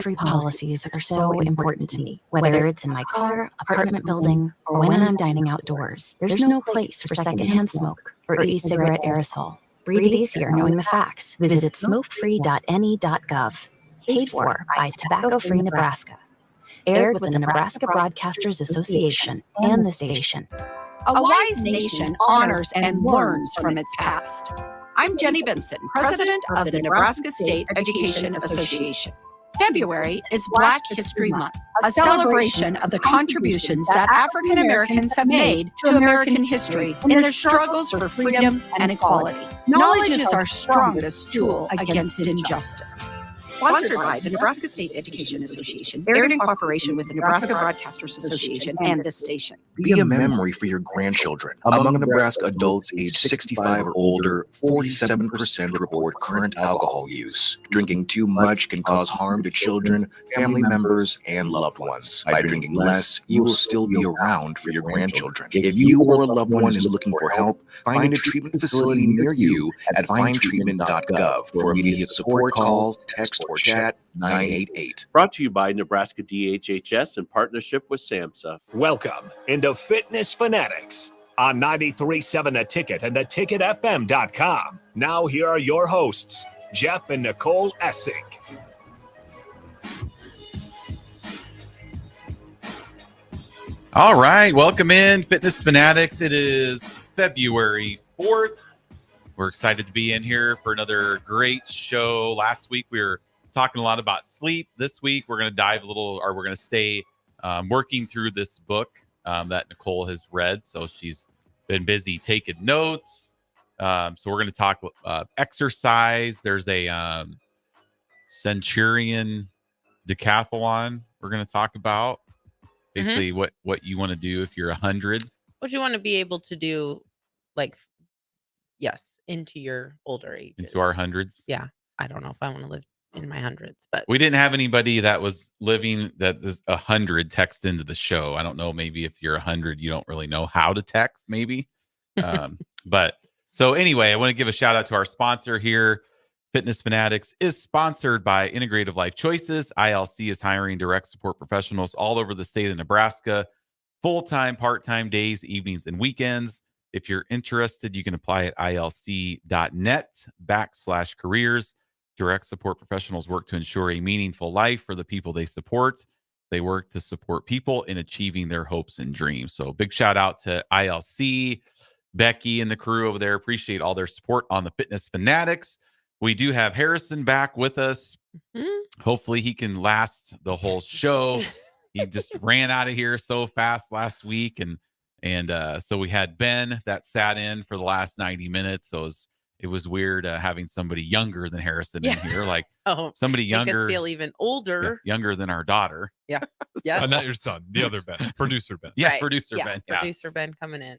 free policies are so important to me, whether it's in my car, apartment building, or when I'm dining outdoors. There's no place for secondhand smoke or e-cigarette aerosol. Breathe easier knowing the facts. Visit smokefree.ne.gov. Paid for by Tobacco Free Nebraska. Aired with the Nebraska Broadcasters Association and the station. A wise nation honors and learns from its past. I'm Jenny Benson, president of the Nebraska State Education Association. February is Black History Month, a celebration of the contributions that African Americans have made to American history in their struggles for freedom and equality. Knowledge is our strongest tool against injustice. Sponsored by the Nebraska State Education Association, aired in cooperation with the Nebraska Broadcasters Association and this station. Be a memory for your grandchildren. Among Nebraska adults aged 65 or older, 47% report current alcohol use. Drinking too much can cause harm to children, family members, and loved ones. By drinking less, you will still be around for your grandchildren. If you or a loved one is looking for help, find a treatment facility near you at findtreatment.gov. For immediate support, call, text, or chat 988. Brought to you by Nebraska DHHS in partnership with SAMHSA. Welcome into Fitness Fanatics on 93.7 The Ticket and theticketfm.com. Now here are your hosts, Jeff and Nicole Essig. All right, welcome in Fitness Fanatics. It is February 4th. We're excited to be in here for another great show. Last week we were talking a lot about sleep. This week we're going to dive a little, or we're going to stay working through this book that Nicole has read. So she's been busy taking notes. So we're going to talk exercise. There's a Centurion decathlon we're going to talk about. Basically what you want to do if you're 100. What you want to be able to do, like, yes, into your older ages. Into our hundreds. Yeah. I don't know if I want to live in my hundreds, but we didn't have anybody that was living that is 100 text into the show. I don't know. Maybe if you're 100, you don't really know how to text, maybe. But so anyway, I want to give a shout out to our sponsor here. Fitness Fanatics is sponsored by Integrative Life Choices. ILC is hiring direct support professionals all over the state of Nebraska, full-time, part-time days, evenings, and weekends. If you're interested, you can apply at ilc.net/careers. Direct support professionals work to ensure a meaningful life for the people they support. They work to support people in achieving their hopes and dreams. So big shout out to ILC, Becky and the crew over there. Appreciate all their support on the Fitness Fanatics. We do have Harrison back with us. Hopefully he can last the whole show. He just ran out of here so fast last week. And so we had Ben that sat in for the last 90 minutes. So it was weird having somebody younger than Harrison in here, like somebody younger. Make us feel even older. Younger than our daughter. Yeah. Yeah. Not your son, the other Ben, producer Ben. Yeah, right. producer Ben. Yeah. Producer Ben coming in.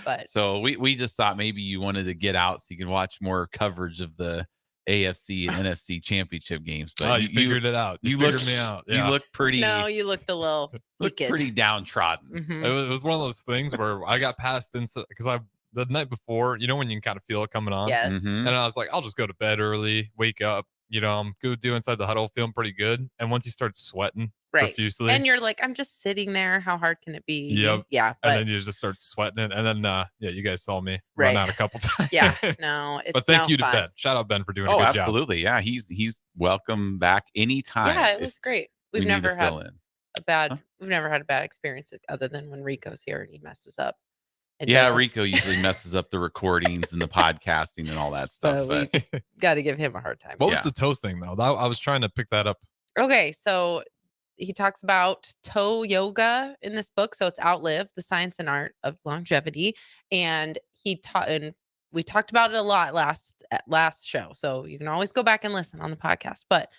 But so we just thought maybe you wanted to get out so you can watch more coverage of the AFC and NFC championship games. But you figured it out. You figured me out. Yeah. You look pretty. No, you looked a little pretty downtrodden. Mm-hmm. It was one of those things where I got past because the night before, when you can kind of feel it coming on. Yes. Mm-hmm. And I was like, I'll just go to bed early, wake up. I'm good do inside the huddle, feeling pretty good. And once you start sweating profusely, and you're like, I'm just sitting there. How hard can it be? Yep. Yeah. But, and then you just start sweating it. And then, you guys saw me run out a couple times. Yeah. No, it's but thank you to Ben. Shout out Ben for doing a good job. Absolutely. Yeah. He's welcome back anytime. Yeah, it was great. We've never had we've never had a bad experience other than when Rico's here and he messes up. Rico usually messes up the recordings and the podcasting and all that stuff. But we got to give him a hard time. What was the toe thing, though? I was trying to pick that up. Okay, so he talks about toe yoga in this book. So it's Outlive, the Science and Art of Longevity. And we talked about it a lot last show. So you can always go back and listen on the podcast. But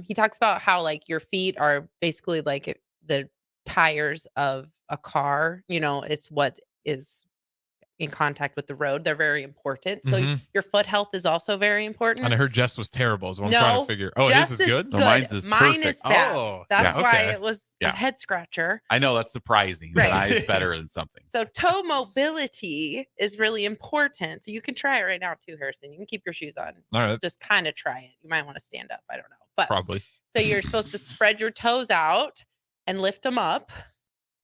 he talks about how, like, your feet are basically like the tires of a car. It's what is in contact with the road. They're very important. So your foot health is also very important. And I heard Jess was terrible is what I'm trying to figure. Oh, Jess his is good? Mine perfect. is bad. Oh, that's why it was a head scratcher. I know, that's surprising. Right. That is better than something. So toe mobility is really important. So you can try it right now too, Harrison. You can keep your shoes on. All right. Just kind of try it. You might want to stand up. I don't know. But probably. So you're supposed to spread your toes out and lift them up,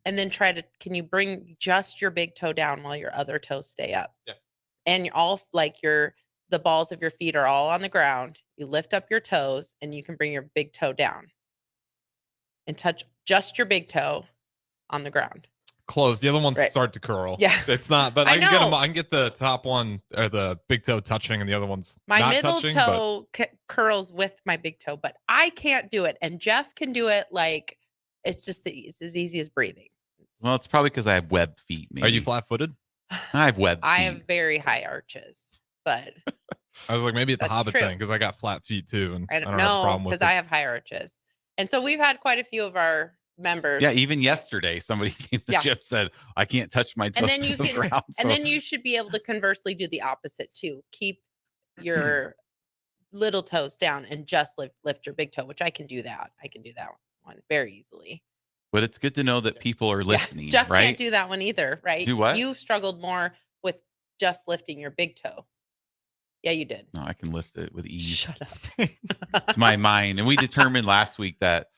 and then can you bring just your big toe down while your other toes stay up? Yeah. And you're all like the balls of your feet are all on the ground. You lift up your toes and you can bring your big toe down and touch just your big toe on the ground. Close. The other ones Right. start to curl. Yeah. It's not, but I I can get them. know. I can get the top one or the big toe touching, and the other one's My not middle touching. But toe curls with my big toe, but I can't do it. And Jeff can do it like it's it's as easy as breathing. Well, it's probably because I have web feet. Maybe. are you flat-footed? I have web feet. I have very high arches, but I was like, maybe it's a That's Hobbit true. thing because I got flat feet too, and I I don't don't have a know problem with because it. I have high arches. And so we've had quite a few of our members. Yeah, even yesterday, somebody came to Yeah. Chip said, "I can't touch my toes And then to you the can, ground." and so- then you should be able to conversely do the opposite too. Keep your little toes down and just lift your big toe, which I can do that. I can do that one very easily. but it's good to know that people are listening, Jeff right? can't do that one either, right? Do what? You struggled more with just lifting your big toe. Yeah, you did. No, I can lift it with ease. Shut up. It's my mind, and we determined last week that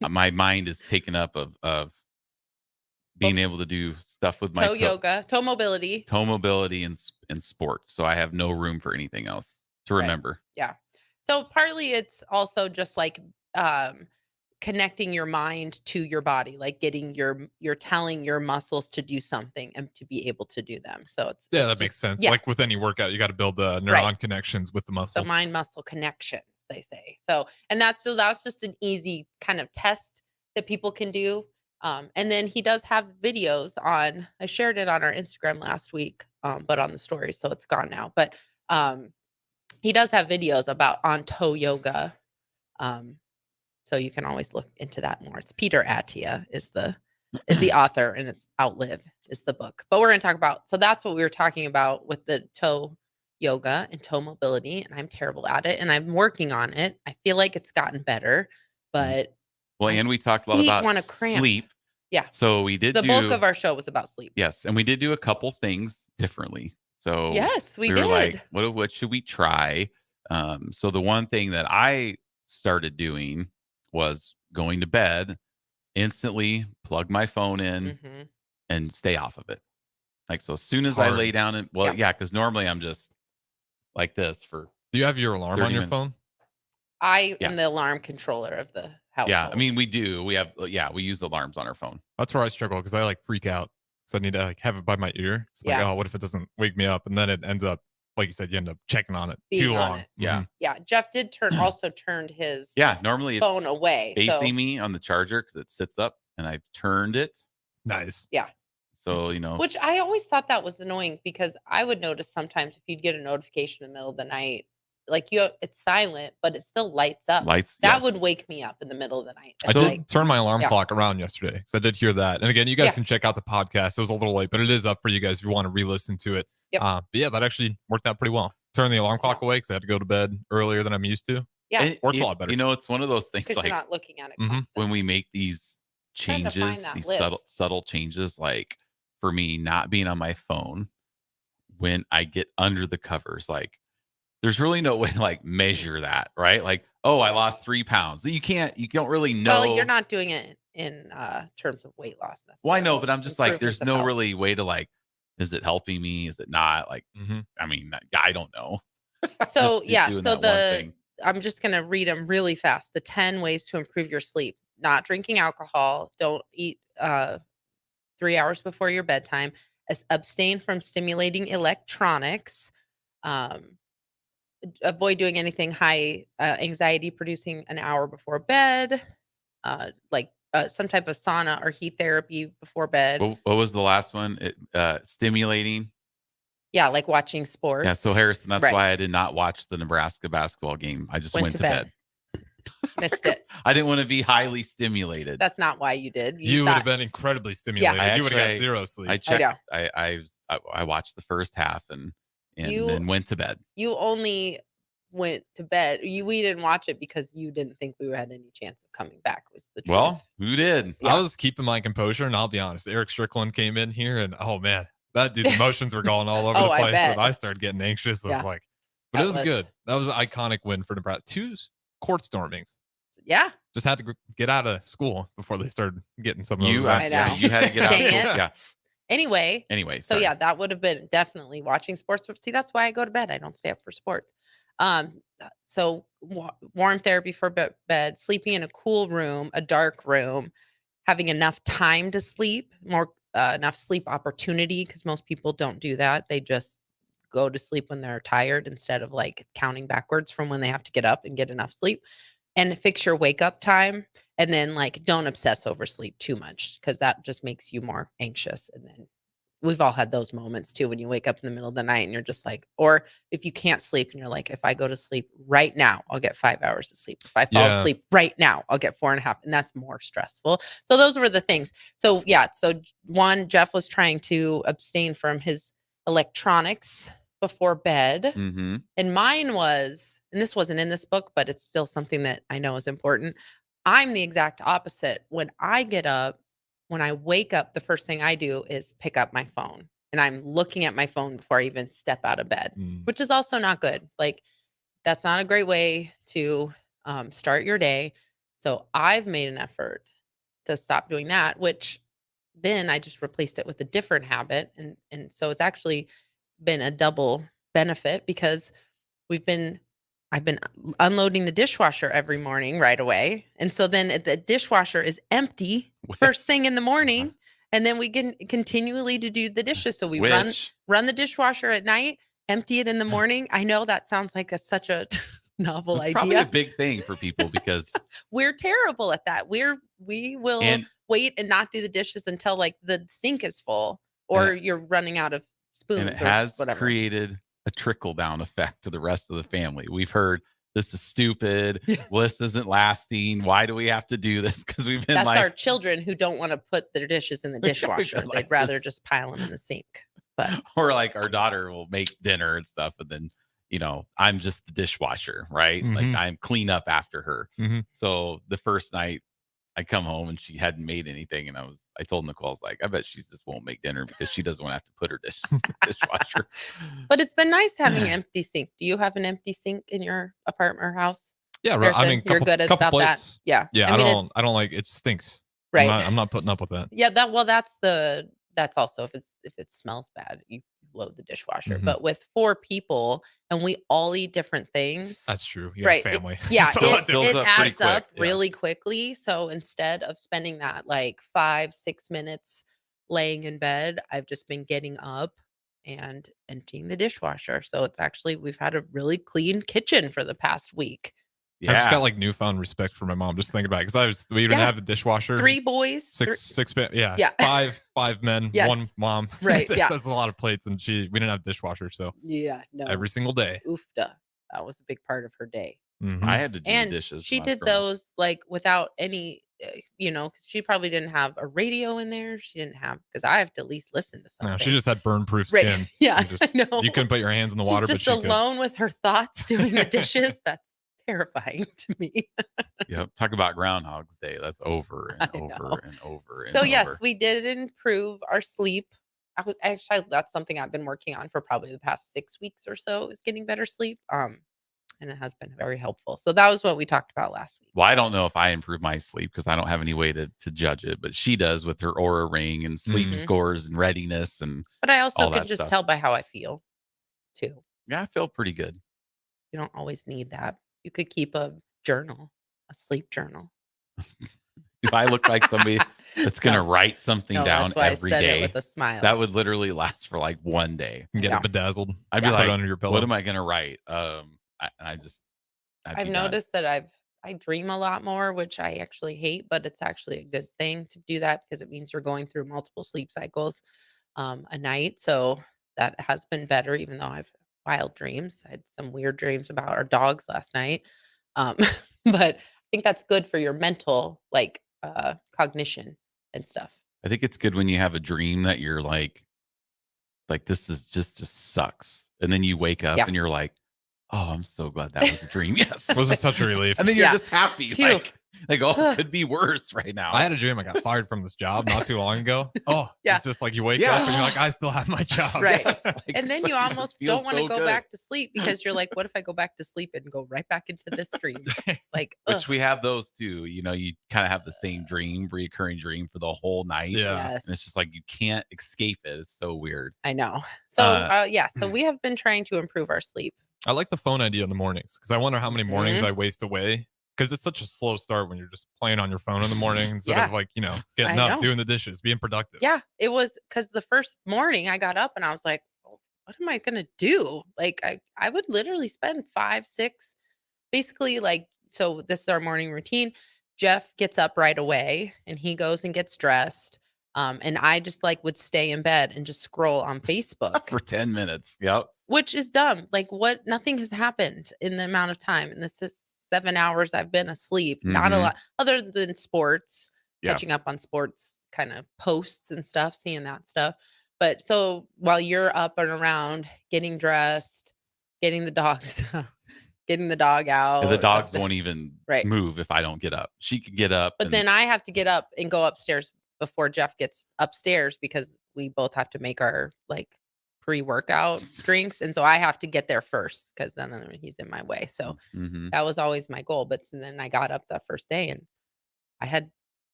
my mind is taken up of being able to do stuff with my toe yoga, toe mobility. toe mobility, and sports. So I have no room for anything else to Right. remember. Yeah. So partly it's also just like connecting your mind to your body, like getting you're telling your muscles to do something and to be able to do them. So it's Yeah, it's that makes just- sense. Yeah. Like with any workout, you got to build the neuron Right. connections with the muscle. So mind muscle connections, they say. So that's just an easy kind of test that people can do. And then he does have videos on. I shared it on our Instagram last week, but on the story, so it's gone now. But he does have videos on toe yoga. So you can always look into that more. It's Peter Attia is the author, and it's Outlive is the book. But we're going to talk about, so that's what we were talking about with the toe yoga and toe mobility, and I'm terrible at it, and I'm working on it. I feel like it's gotten better, but Well, and we talked a lot feet about wanna cramp. sleep. Yeah. So we did the do bulk of our show was about sleep. yes, and we did do a couple things differently. So Yes, we were did. like, what should we try? So the one thing that I started doing was going to bed, instantly plug my phone in Mhm. and stay off of it. Like, so as soon It's as I hard. lay down and Yeah. yeah, because normally I'm just like this for Do you have your alarm 30 on your minutes. phone? I Yeah. am the alarm controller of the household. yeah. I mean, we do. We have we use alarms on our phone. That's where I struggle because I like freak out. So I need to like have it by my ear. It's like, Yeah. oh, what if it doesn't wake me up? And then it ends up, like you said, you end up checking on it Being too on long. it. Yeah. Mhm. Yeah, Jeff did also turned his Yeah, normally it's phone away. facing So, me on the charger because it sits up, and I've turned it. Nice. So which I always thought that was annoying because I would notice sometimes if you'd get a notification in the middle of the night, like it's silent, but it still lights up. lights That yes. would wake me up in the middle of the night. I It's did like, turn my alarm Yeah. clock around yesterday because I did hear that. And again, you guys Yeah. can check out the podcast. It was a little late, but it is up for you guys if you want to re-listen to it. Yep. But yeah, that actually worked out pretty well. Turn the alarm clock away because I had to go to bed earlier than I'm used to. yeah, And Works a it- lot better. You know, it's one of those things because like you're not looking at it. Mhm. constantly. when we make these Trying to find changes, that these list. subtle changes, like for me not being on my phone when I get under the covers, like there's really no way to like measure that, right? Like, oh, I lost 3 pounds. You don't really know. Well, you're not doing it in terms of weight loss. Well, I know, but I'm It's just like, improvements there's of no health. really way to like, is it helping me? Is it not? Like, Mhm. I mean, I don't know. So Just yeah, doing so that one thing. I'm just gonna read them really fast. The 10 ways to improve your sleep: not drinking alcohol, don't eat 3 hours before your bedtime, abstain from stimulating electronics, avoid doing anything high anxiety producing an hour before bed, like some type of sauna or heat therapy before bed. What was the last one? Stimulating. Yeah, like watching sports. Yeah. So Harrison, that's Right. why I did not watch the Nebraska basketball game. I just went to bed. Missed it. I didn't want to be highly stimulated. That's not why you did. You would have thought- been incredibly stimulated. I You would have got actually- zero sleep. I checked. know. I watched the first half and You- then went to bed. You only went to bed. We didn't watch it because you didn't think we had any chance of coming back. Was the truth. Well, who did? Yeah. I was keeping my composure, and I'll be honest. Eric Strickland came in here, and oh man, that dude's emotions were going all over Oh, the I place. bet. But I started getting anxious. I was Yeah. like, but it was That was- good. That was an iconic win for Nebraska. 2 court stormings. Yeah. Just had to get out of school before they started getting some of those You, events. I know. you had to get out. Dang of it. school. Yeah. Anyway, so sorry. yeah, that would have been definitely watching sports. See, that's why I go to bed. I don't stay up for sports. So warm therapy for bed, sleeping in a cool room, a dark room, having enough time to sleep, more enough sleep opportunity, because most people don't do that. They just go to sleep when they're tired instead of like counting backwards from when they have to get up and get enough sleep. And fix your wake up time, and then like don't obsess over sleep too much, because that just makes you more anxious. And then we've all had those moments too, when you wake up in the middle of the night and you're just like, or if you can't sleep and you're like, if I go to sleep right now, I'll get 5 hours of sleep. If I fall asleep right now, I'll get 4.5. And that's more stressful. So those were the things. So yeah. So one, Jeff was trying to abstain from his electronics before bed. Mm-hmm. And mine was, and this wasn't in this book, but it's still something that I know is important. I'm the exact opposite. When I get up, when I wake up, the first thing I do is pick up my phone, and I'm looking at my phone before I even step out of bed, which is also not good. Like, that's not a great way to start your day. So I've made an effort to stop doing that, which then I just replaced it with a different habit. And so it's actually been a double benefit, because I've been unloading the dishwasher every morning right away. And so then the dishwasher is empty first thing in the morning. And then we can continually to do the dishes. So we run the dishwasher at night, empty it in the morning. I know that sounds like such a novel idea. Probably a big thing for people, because we're terrible at that. We will wait and not do the dishes until like the sink is full, or you're running out of spoons. And it has created a trickle down effect to the rest of the family. We've heard, this is stupid. Well, this isn't lasting. Why do we have to do this? Because we've been that's our children who don't want to put their dishes in the dishwasher. They'd rather just pile them in the sink. But or like our daughter will make dinner and stuff, and then I'm just the dishwasher, right? Mm-hmm. Like I'm clean up after her. Mm-hmm. So the first night I come home and she hadn't made anything, and I told Nicole, I was like, I bet she just won't make dinner because she doesn't want to have to put her dishes in the dishwasher. But it's been nice having an empty sink. Do you have an empty sink in your apartment or house? Yeah, right. I mean, you're good about plates. That. Yeah. Yeah, I don't like it. Stinks. Right. I'm not putting up with that. Yeah, that's also if it smells bad, you load the dishwasher. Mm-hmm. But with 4 people and we all eat different things. That's true. Right. Family. It adds up Yeah. really quickly. So instead of spending that like 5-6 minutes laying in bed, I've just been getting up and emptying the dishwasher. So it's actually, we've had a really clean kitchen for the past week. Yeah. I just got like newfound respect for my mom just thinking about it, because we didn't have the dishwasher. 3 boys, six yeah. Yeah. Five men, Yes. 1 mom. Right. Yeah. That's a lot of plates, and we didn't have dishwasher, so yeah, no, every single day. oofda. That was a big part of her day. Mm-hmm. I had to do And dishes. she did those like without any, because she probably didn't have a radio in there. She didn't have, because I have to at least listen to something. No, she just had burn-proof Right. skin. Yeah, You just- I know. You couldn't put your hands in the She's water, just but she could. alone with her thoughts doing the dishes. That's terrifying to me. Yep. Talk about Groundhog's Day. That's over and I know. over and over. And So yes, over. we did improve our sleep. Actually, that's something I've been working on for probably the past 6 weeks or so, is getting better sleep. And it has been very helpful. So that was what we talked about last week. Well, I don't know if I improve my sleep because I don't have any way to judge it, but she does with her Aura Ring and sleep Mhm. scores and readiness. And But I also all can that just stuff. tell by how I feel too. yeah, I feel pretty good. You don't always need that. You could keep a journal, a sleep journal. Do I look like somebody that's going to No. wite something No, down that's why every I said day? it with a smile. That would literally last for like one day. Get Yeah. it bedazzled. I'd be Put like, it under your pillow. what am I going to write? I've noticed that I dream a lot more, which I actually hate, but it's actually a good thing to do that because it means you're going through multiple sleep cycles a night. So that has been better, even though I've wild dreams. I had some weird dreams about our dogs last night. But I think that's good for your mental, like cognition and stuff. I think it's good when you have a dream that you're like this is just sucks. And then you wake up Yeah. and you're like, oh, I'm so glad that was a dream. Yes. Was it such a relief? And then you're Yeah. just happy. Phew. Like Like, oh, it could be worse right now. I had a dream I got fired from this job not too long ago. Oh, Yeah. it's just like you wake Yeah. up and you're like, I still have my job. Right. Yes, like, And then you so almost just feel don't want to so go good. back to sleep because you're like, what if I go back to sleep and go right back into this dream? Like, Which we have those too. You know, you kind of have the same dream, reoccurring dream for the whole night. Yeah. yes. And it's just like you can't escape it. It's so weird. I know. So Uh, so we have been trying to improve our sleep. I like the phone idea in the mornings because I wonder how many mornings Mhm. I waste away because it's such a slow start when you're just playing on your phone in the morning instead Yeah. of like, getting I up, know. doing the dishes, being productive. Yeah, it was because the first morning I got up and I was like, "Oh, what am I gonna do? Like I would literally spend 5, 6, basically like so this is our morning routine. Jeff gets up right away and he goes and gets dressed. And I just like would stay in bed and just scroll on Facebook, for 10 minutes. Yep. which is dumb. Like what nothing has happened in the amount of time. And this is 7 hours I've been asleep. Not a Mhm. lot other than sports, Yeah. catching up on sports kind of posts and stuff, seeing that stuff. But so while you're up and around, getting dressed, getting the dogs, getting the dog out. And the up dogs the- won't even Right. move if I don't get up. She could get up. But and then I have to get up and go upstairs before Jeff gets upstairs because we both have to make our like pre-workout drinks. And so I have to get there first because then he's in my way. So Mhm. that was always my goal. But then I got up that first day and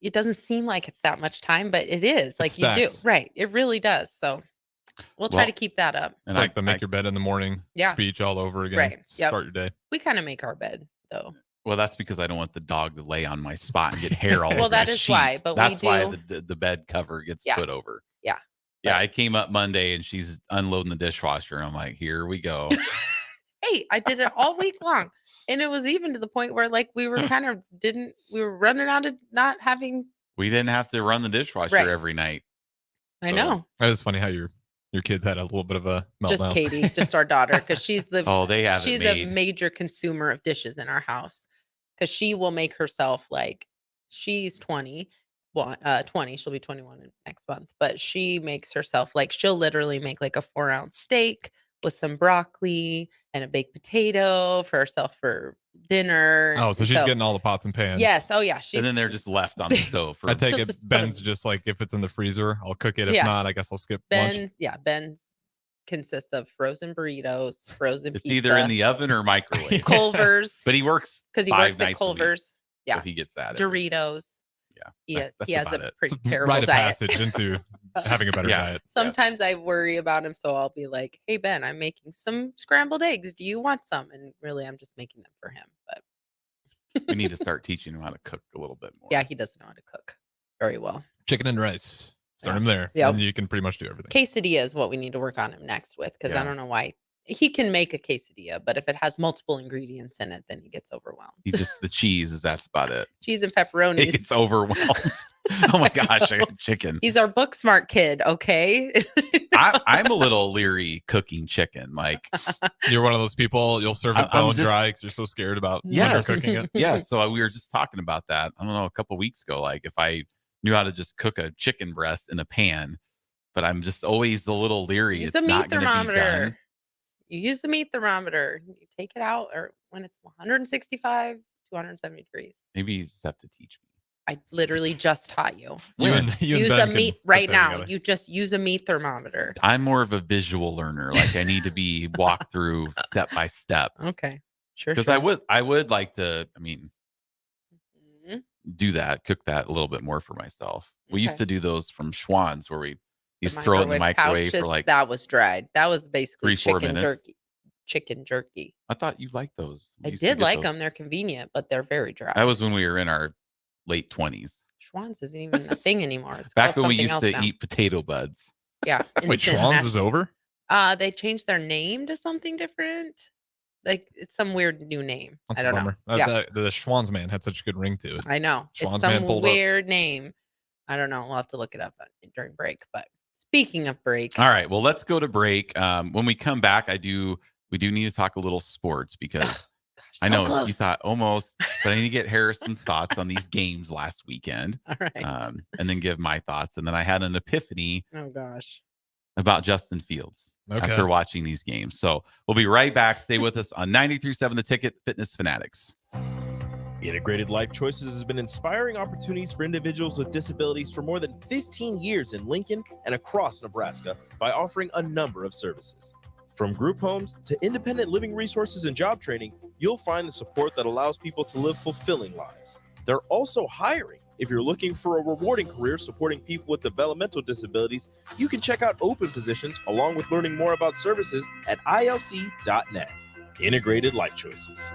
it doesn't seem like it's that much time, but it is. Like you do. stacks. Right. It really does. So we'll try Well, to keep that up. It's And like the make your bed in the morning Yeah. speech all over again. Right. Yep. Start your day. We kind of make our bed though. Well, that's because I don't want the dog to lay on my spot and get hair all Well, over that my is why, sheet. but we that's why do- the bed cover gets Yeah. put over. Yeah. Yeah, But- I came up Monday and she's unloading the dishwasher. And I'm like, here we go. Hey, I did it all week long. And it was even to the point where like we were kind of we were running out of not having We didn't have to run the dishwasher Right. every night. I So- know. It was funny how your kids had a little bit of a meltdown. Just Katie, just our daughter, because she's the Oh, they have she's it made. a major consumer of dishes in our house. Because she will make herself like she's 20. Well, 20. She'll be 21 next month. But she makes herself like she'll literally make like a 4-ounce steak with some broccoli and a baked potato for herself for dinner. Oh, so And she's getting all the pots and pans. yes. Oh yeah. She's and then they're just left on the stove. For, I take She'll it just put Ben's them- just like if it's in the freezer, I'll cook it. If Yeah. not, I guess I'll skip lunch. Ben's consists of frozen burritos, frozen it's pizza, either in the oven or microwave. Culver's But he works because he 5 works at nights a week, Culver's. Yeah. so he gets that. every- Doritos. Yeah, He that's- that's he has about a it. pretty It's a terrible rite of diet. passage into having a better Yeah. diet. Sometimes I worry about him, so I'll be like, "Hey Ben, I'm making some scrambled eggs. Do you want some?" And really, I'm just making them for him. But We need to start teaching him how to cook a little bit more. yeah, he doesn't know how to cook very well. Chicken and rice. Start Yeah. him there. Yep. And you can pretty much do everything. Quesadilla is what we need to work on him next with because I Yeah. don't know why he can make a quesadilla, but if it has multiple ingredients in it, then he gets overwhelmed. He just the cheese is that's about it. Cheese and He pepperoni. gets overwhelmed. Oh my gosh, I got chicken. He's our book smart kid, okay? I'm a little leery cooking chicken. Like, You're one of those people, you'll serve it I'm bone just- dry because you're so scared about when Yes. you're cooking it. yeah. So we were just talking about that. I don't know, a couple weeks ago. Like, if I knew how to just cook a chicken breast in a pan, but I'm just always a little leery. Use It's the meat not going to be done. thermometer. You use the meat thermometer. You take it out, or when it's 165, 270 degrees. Maybe you just have to teach me. I literally just taught you. You and Use Ben a can meat sit right there now. together. You just use a meat thermometer. I'm more of a visual learner. Like, I need to be walked through step by step. Okay, sure. Because sure. I would like to, I mean, Mhm. do that, cook that a little bit more for myself. We used Okay. to do those from Schwann's where we The used to throw it in the microwave pouches, for like, that was dried. That was basically 3-4 chicken minutes. jerky. Chicken jerky. I thought you liked those. We I used to did get like those. them. They're convenient, but they're very dry. That was when we were in our late 20s. Schwann's isn't even a thing anymore. It's Back called when we something used else to now. eat potato buds. Yeah. Wait, instant Schwann's mash- is over? They changed their name to something different. Like it's some weird new name. That's I a don't know. bummer. Yeah. The Schwann's man had such a good ring to it. I know. Schwann's It's man some pulled up. weird name. I don't know. We'll have to look it up during break. But speaking of break, All right. Well, let's go to break. When we come back, we do need to talk a little sports because gosh, I so know you close. thought almost, but I need to get Harrison's thoughts on these games last weekend, All right. and then give my thoughts. And then I had an epiphany Oh gosh. about Justin Fields Okay. after watching these games. So we'll be right back. Stay with us on 93.7 The Ticket, Fitness Fanatics. Integrated Life Choices has been inspiring opportunities for individuals with disabilities for more than 15 years in Lincoln and across Nebraska by offering a number of services. From group homes to independent living resources and job training, you'll find the support that allows people to live fulfilling lives. They're also hiring. If you're looking for a rewarding career supporting people with developmental disabilities, you can check out open positions along with learning more about services at ilc.net. Integrated Life Choices.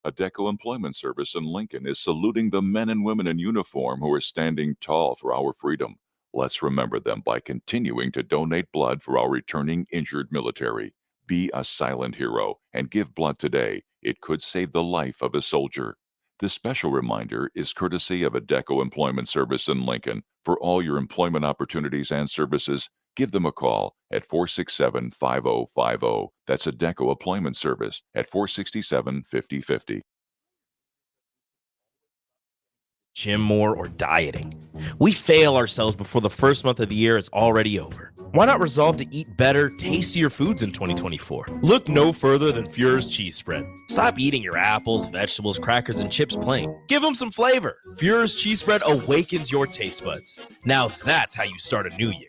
Adecco Employment Service in Lincoln is saluting the men and women in uniform who are standing tall for our freedom. Let's remember them by continuing to donate blood for our returning injured military. Be a silent hero and give blood today. It could save the life of a soldier. This special reminder is courtesy of Adecco Employment Service in Lincoln. For all your employment opportunities and services, give them a call at 467-5050. That's Adecco Employment Service at 467-5050. Gym more or dieting. We fail ourselves before the first month of the year is already over. Why not resolve to eat better, tastier foods in 2024? Look no further than Fuhrer's cheese spread. Stop eating your apples, vegetables, crackers, and chips plain. Give them some flavor. Fuhrer's cheese spread awakens your taste buds. Now that's how you start a new year.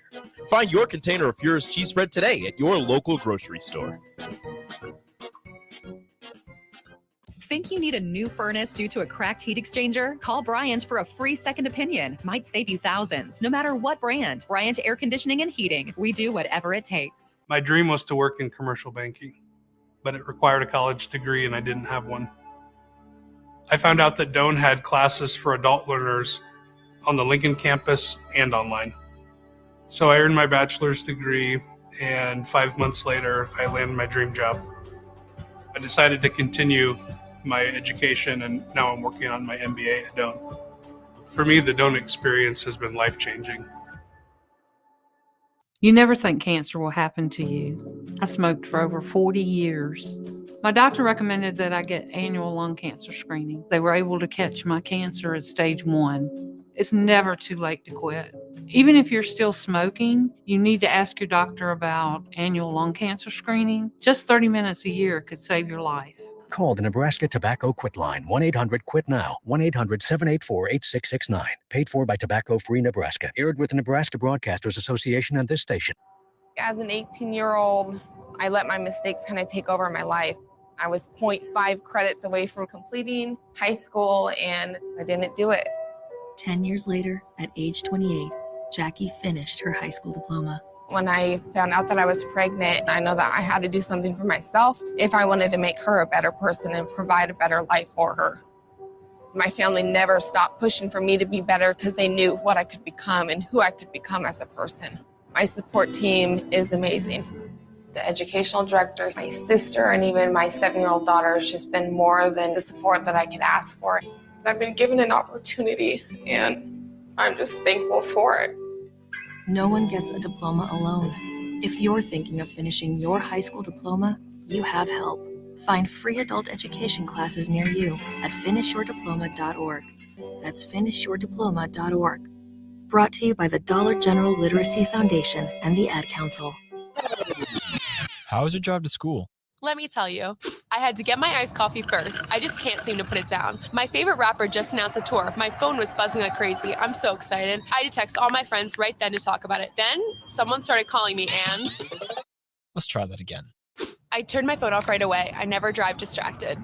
Find your container of Fuhrer's cheese spread today at your local grocery store. Think you need a new furnace due to a cracked heat exchanger? Call Bryant for a free second opinion. Might save you thousands, no matter what brand. Bryant Air Conditioning and Heating. We do whatever it takes. My dream was to work in commercial banking, but it required a college degree and I didn't have one. I found out that Doane had classes for adult learners on the Lincoln campus and online. So I earned my bachelor's degree, and 5 months later, I landed my dream job. I decided to continue my education, and now I'm working on my MBA at Doane. For me, the Doane experience has been life-changing. You never think cancer will happen to you. I smoked for over 40 years. My doctor recommended that I get annual lung cancer screening. They were able to catch my cancer at stage 1. It's never too late to quit. Even if you're still smoking, you need to ask your doctor about annual lung cancer screening. Just 30 minutes a year could save your life. Call the Nebraska Tobacco Quit Line, 1-800-QUIT-NOW, 1-800-784-8669. Paid for by Tobacco Free Nebraska. Aired with the Nebraska Broadcasters Association and this station. As an 18-year-old, I let my mistakes kind of take over my life. I was 0.5 credits away from completing high school, and I didn't do it. 10 years later, at age 28, Jackie finished her high school diploma. When I found out that I was pregnant, I know that I had to do something for myself if I wanted to make her a better person and provide a better life for her. My family never stopped pushing for me to be better because they knew what I could become and who I could become as a person. My support team is amazing. The educational director, my sister, and even my 7-year-old daughter has just been more than the support that I could ask for. I've been given an opportunity, and I'm just thankful for it. No one gets a diploma alone. If you're thinking of finishing your high school diploma, you have help. Find free adult education classes near you at finishyourdiploma.org. That's finishyourdiploma.org. Brought to you by the Dollar General Literacy Foundation and the Ad Council. How was your drive to school? Let me tell you, I had to get my iced coffee first. I just can't seem to put it down. My favorite rapper just announced a tour. My phone was buzzing like crazy. I'm so excited. I had to text all my friends right then to talk about it. Then someone started calling me and... Let's try that again. I turned my phone off right away. I never drive distracted.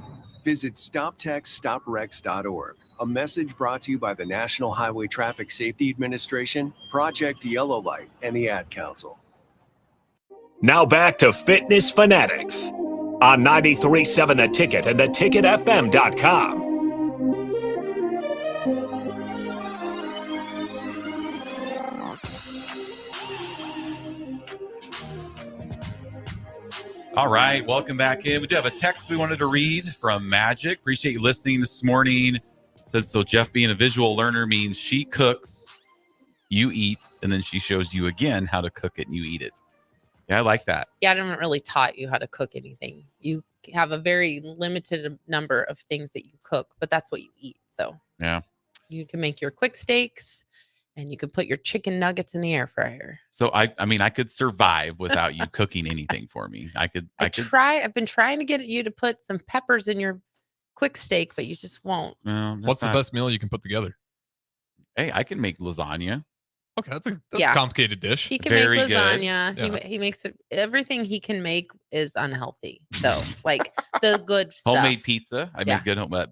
Visit StopTextStopWrecks.org. A message brought to you by the National Highway Traffic Safety Administration, Project Yellow Light, and the Ad Council. Now back to Fitness Fanatics on 93.7 The Ticket and theticketfm.com. All right, welcome back in. We do have a text we wanted to read from Magic. Appreciate you listening this morning. It says, so Jeff being a visual learner means she cooks, you eat, and then she shows you again how to cook it and you eat it. Yeah, I like that. Yeah, I haven't really taught you how to cook anything. You have a very limited number of things that you cook, but that's what you eat. So yeah, you can make your quick steaks and you can put your chicken nuggets in the air fryer. So I mean, I could survive without you cooking anything for me. I've been trying to get you to put some peppers in your quick steak, but you just won't. No, What's the best meal you can put together? Hey, I can make lasagna. Okay, that's a complicated dish. He can Very make good. lasagna. Yeah. He makes it. Everything he can make is unhealthy, though. Like the good stuff. Homemade pizza. I Yeah. make good home that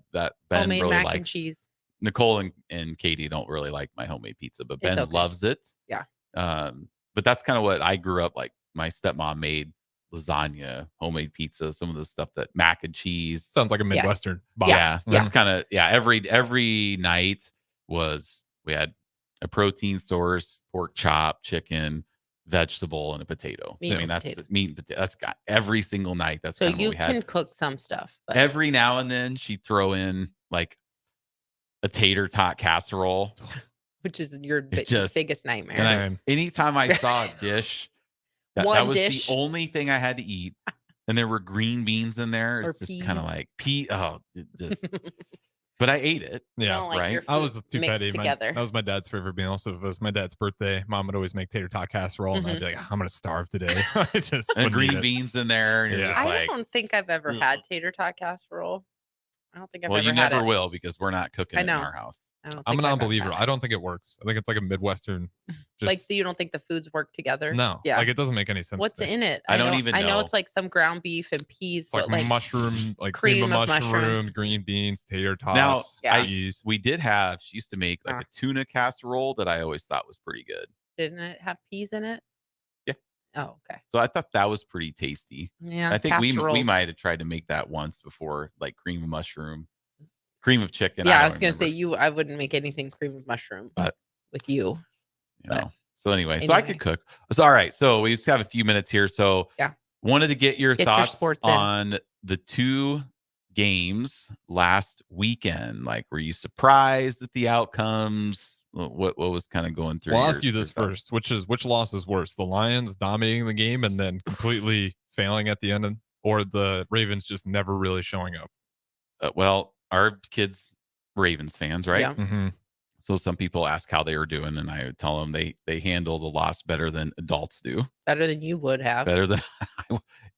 Ben Homemade really mac likes. and cheese. Nicole and Katie don't really like my homemade pizza, but Ben okay. loves it. Yeah. But that's kind of what I grew up like. My stepmom made lasagna, homemade pizza, some of the stuff that mac and cheese. Sounds like a Midwestern. Yeah. That's kind of every night we had a protein source, pork chop, chicken, vegetable, and a potato. Meat I mean, and that's potatoes. meat and potato. That's got every single night. That's So kind of what you we had. can cook some stuff, but Every now and then she'd throw in like a tater tot casserole. which is your just- biggest nightmare. And anytime I saw a dish, that One was dish. the only thing I had to eat. And there were green beans in there. Or It's just kind of peas. like but I ate it. Yeah, don't like right. your I was too mixed petty. together. That was my dad's favorite meal. So if it was my dad's birthday, mom would always make tater tot casserole, and I'd be like, I'm gonna starve today. I just And wouldn't eat green it. beans in there. And you're just I like, don't think I've ever had tater tot casserole. I don't think I've well, ever you had never it. will because we're not cooking I it in know. our house. I don't I'm think a I've ever non-believer. had I don't think it works. I think it's like a Midwestern. it. Like, so you don't think the foods work together? No, Yeah. like it doesn't make any sense. What's to me. in it? I don't even I know know. it's like some ground beef and peas, It's like, but like mushroom, like cream of mushroom. mushroom, green beans, tater Now, tots, Yeah. cheese. we did have, she used to make like a tuna casserole that I always thought was pretty good. didn't it have peas in it? Yeah. Oh, okay. So I thought that was pretty tasty. Yeah. I think we casseroles. might have tried to make that once before, like cream of mushroom, cream of chicken. Yeah, I don't was gonna say remember, I wouldn't make anything cream of mushroom, But- with you. you know. So anyway, so I could cook. So all right. So we just have a few minutes here. So Yeah. wanted to get your Get your thoughts sports in. on the two games last weekend. Like, were you surprised at the outcomes? What was kind of going through? Well, I'll your- ask you this your thoughts? first: which loss is worse, the Lions dominating the game and then completely failing at the end, or the Ravens just never really showing up? Well, our kids, Ravens fans, right? Yeah. Mm-hmm. So some people ask how they were doing, and I would tell them they handle the loss better than adults do. Better than you would have. Better than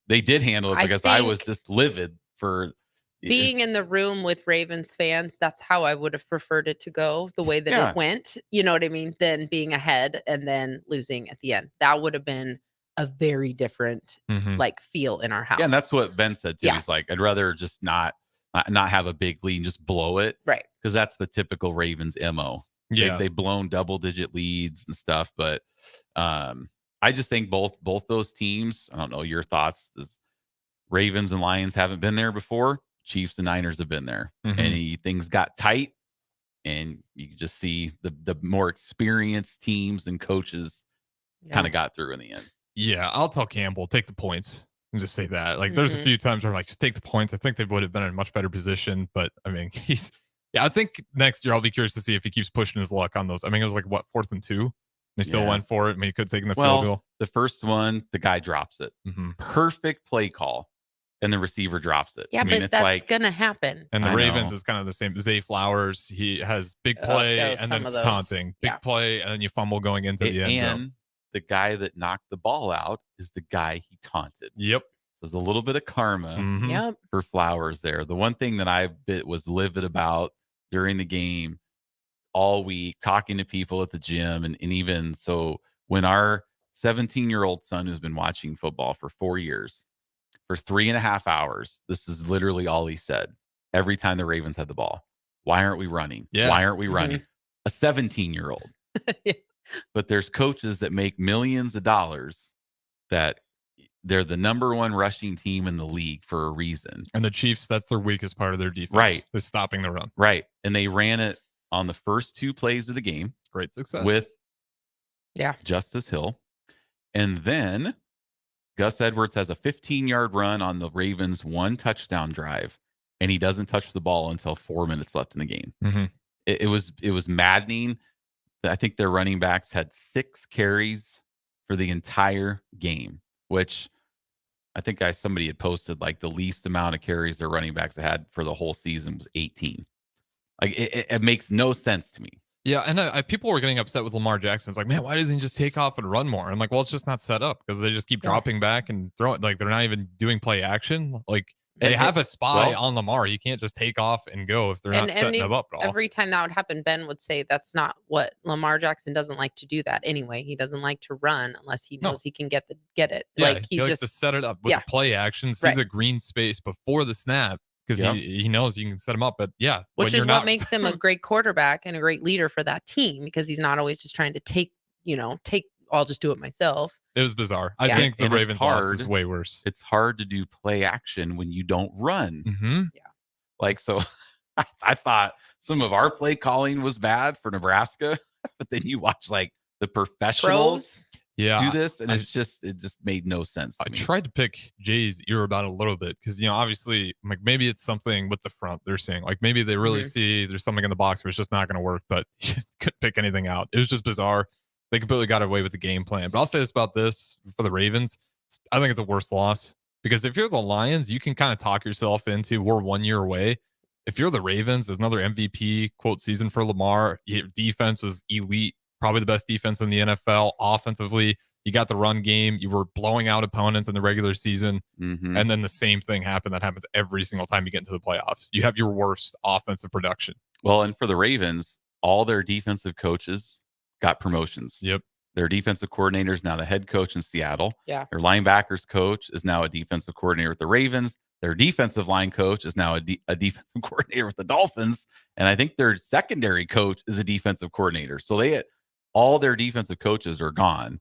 they did handle it I because I was think just livid for Being in the room with Ravens fans, that's how I would have preferred it to go, the way that Yeah. it went. You know what I mean? Than being ahead and then losing at the end. That would have been a very different Mhm. like feel in our house. Yeah, and that's what Ben said too. Yeah. He's like, I'd rather just not have a big lead and just blow it. Right. Because that's the typical Ravens MO. Yeah. They've blown double-digit leads and stuff. But I just think both those teams, I don't know your thoughts. This Ravens and Lions haven't been there before. Chiefs and Niners have been there. Mhm. And things got tight. And you could just see the more experienced teams and coaches kind of got through in the end. Yeah, I'll tell Campbell, take the points and just say that. Like, there's a Mhm. few times where I'm like, just take the points. I think they would have been in a much better position. But I mean, I think next year I'll be curious to see if he keeps pushing his luck on those. I mean, it was like, what, 4th and 2? They still Yeah. went for it. I mean, he could have taken the field goal. The first one, the guy drops it. Mhm. Perfect play call. And the receiver drops it. Yeah, I mean, but it's that's like, gonna happen. And the I Ravens know. is kind of the same. Zay Flowers, he has big Oh, play those- and then some of it's those. taunting. Big Yeah. play and then you fumble going into the end zone. and the guy that knocked the ball out is the guy he taunted. Yep. So there's a little bit of karma Mhm. Yep. for Flowers there. The one thing that I was livid about during the game all week, talking to people at the gym, and even so, when our 17-year-old son who's been watching football for 4 years, for 3.5 hours, this is literally all he said every time the Ravens had the ball. Why aren't we running? Yeah. Why aren't we Mhm. running? A 17-year-old. Yeah. But there's coaches that make millions of dollars that they're the number one rushing team in the league for a reason. And the Chiefs, that's their weakest part of their defense. Right. Is stopping the run. Right. And they ran it on the first 2 plays of the game Great success. with Yeah. Justice Hill. And then Gus Edwards has a 15-yard run on the Ravens' 1 touchdown drive, and he doesn't touch the ball until 4 minutes left in the game. Mhm. It was maddening. I think their running backs had 6 carries for the entire game, which I think somebody had posted like the least amount of carries their running backs had for the whole season was 18. Like it makes no sense to me. Yeah, and people were getting upset with Lamar Jackson. It's like, man, why doesn't he just take off and run more? I'm like, well, it's just not set up because they just keep dropping back and throwing. Like, they're not even doing play action. Like, They have a spy on Lamar. You can't just take off and go if they're not setting him up at all. Every time that would happen, Ben would say that's not what Lamar Jackson doesn't like to do that anyway. He doesn't like to run unless he knows he can get it. Yeah, Like he likes to set it up with the play action, see the green space before the snap because he knows you can set him up. But which is what makes him a great quarterback and a great leader for that team because he's not always just trying to take. I'll just do it myself. It was bizarre. I think the Ravens loss is way worse. It's hard to do play action when you don't run. Mm-hmm. So I thought some of our play calling was bad for Nebraska, but then you watch like the professionals do this, and it just made no sense to me. I tried to pick Jay's ear about it a little bit because obviously like maybe it's something with the front they're seeing. Like maybe they really see there's something in the box where it's just not going to work, but couldn't pick anything out. It was just bizarre. They completely got away with the game plan. But I'll say this about this for the Ravens. I think it's a worse loss because if you're the Lions, you can kind of talk yourself into we're 1 year away. If you're the Ravens, there's another MVP quote season for Lamar. Your defense was elite, probably the best defense in the NFL. Offensively, you got the run game. You were blowing out opponents in the regular season. Mm-hmm. And then the same thing happened that happens every single time you get into the playoffs. You have your worst offensive production. Well, and for the Ravens, all their defensive coaches got promotions. Yep. Their defensive coordinator is now the head coach in Seattle. Yeah. Their linebackers coach is now a defensive coordinator with the Ravens. Their defensive line coach is now a defensive coordinator with the Dolphins. And I think their secondary coach is a defensive coordinator. So all their defensive coaches are gone.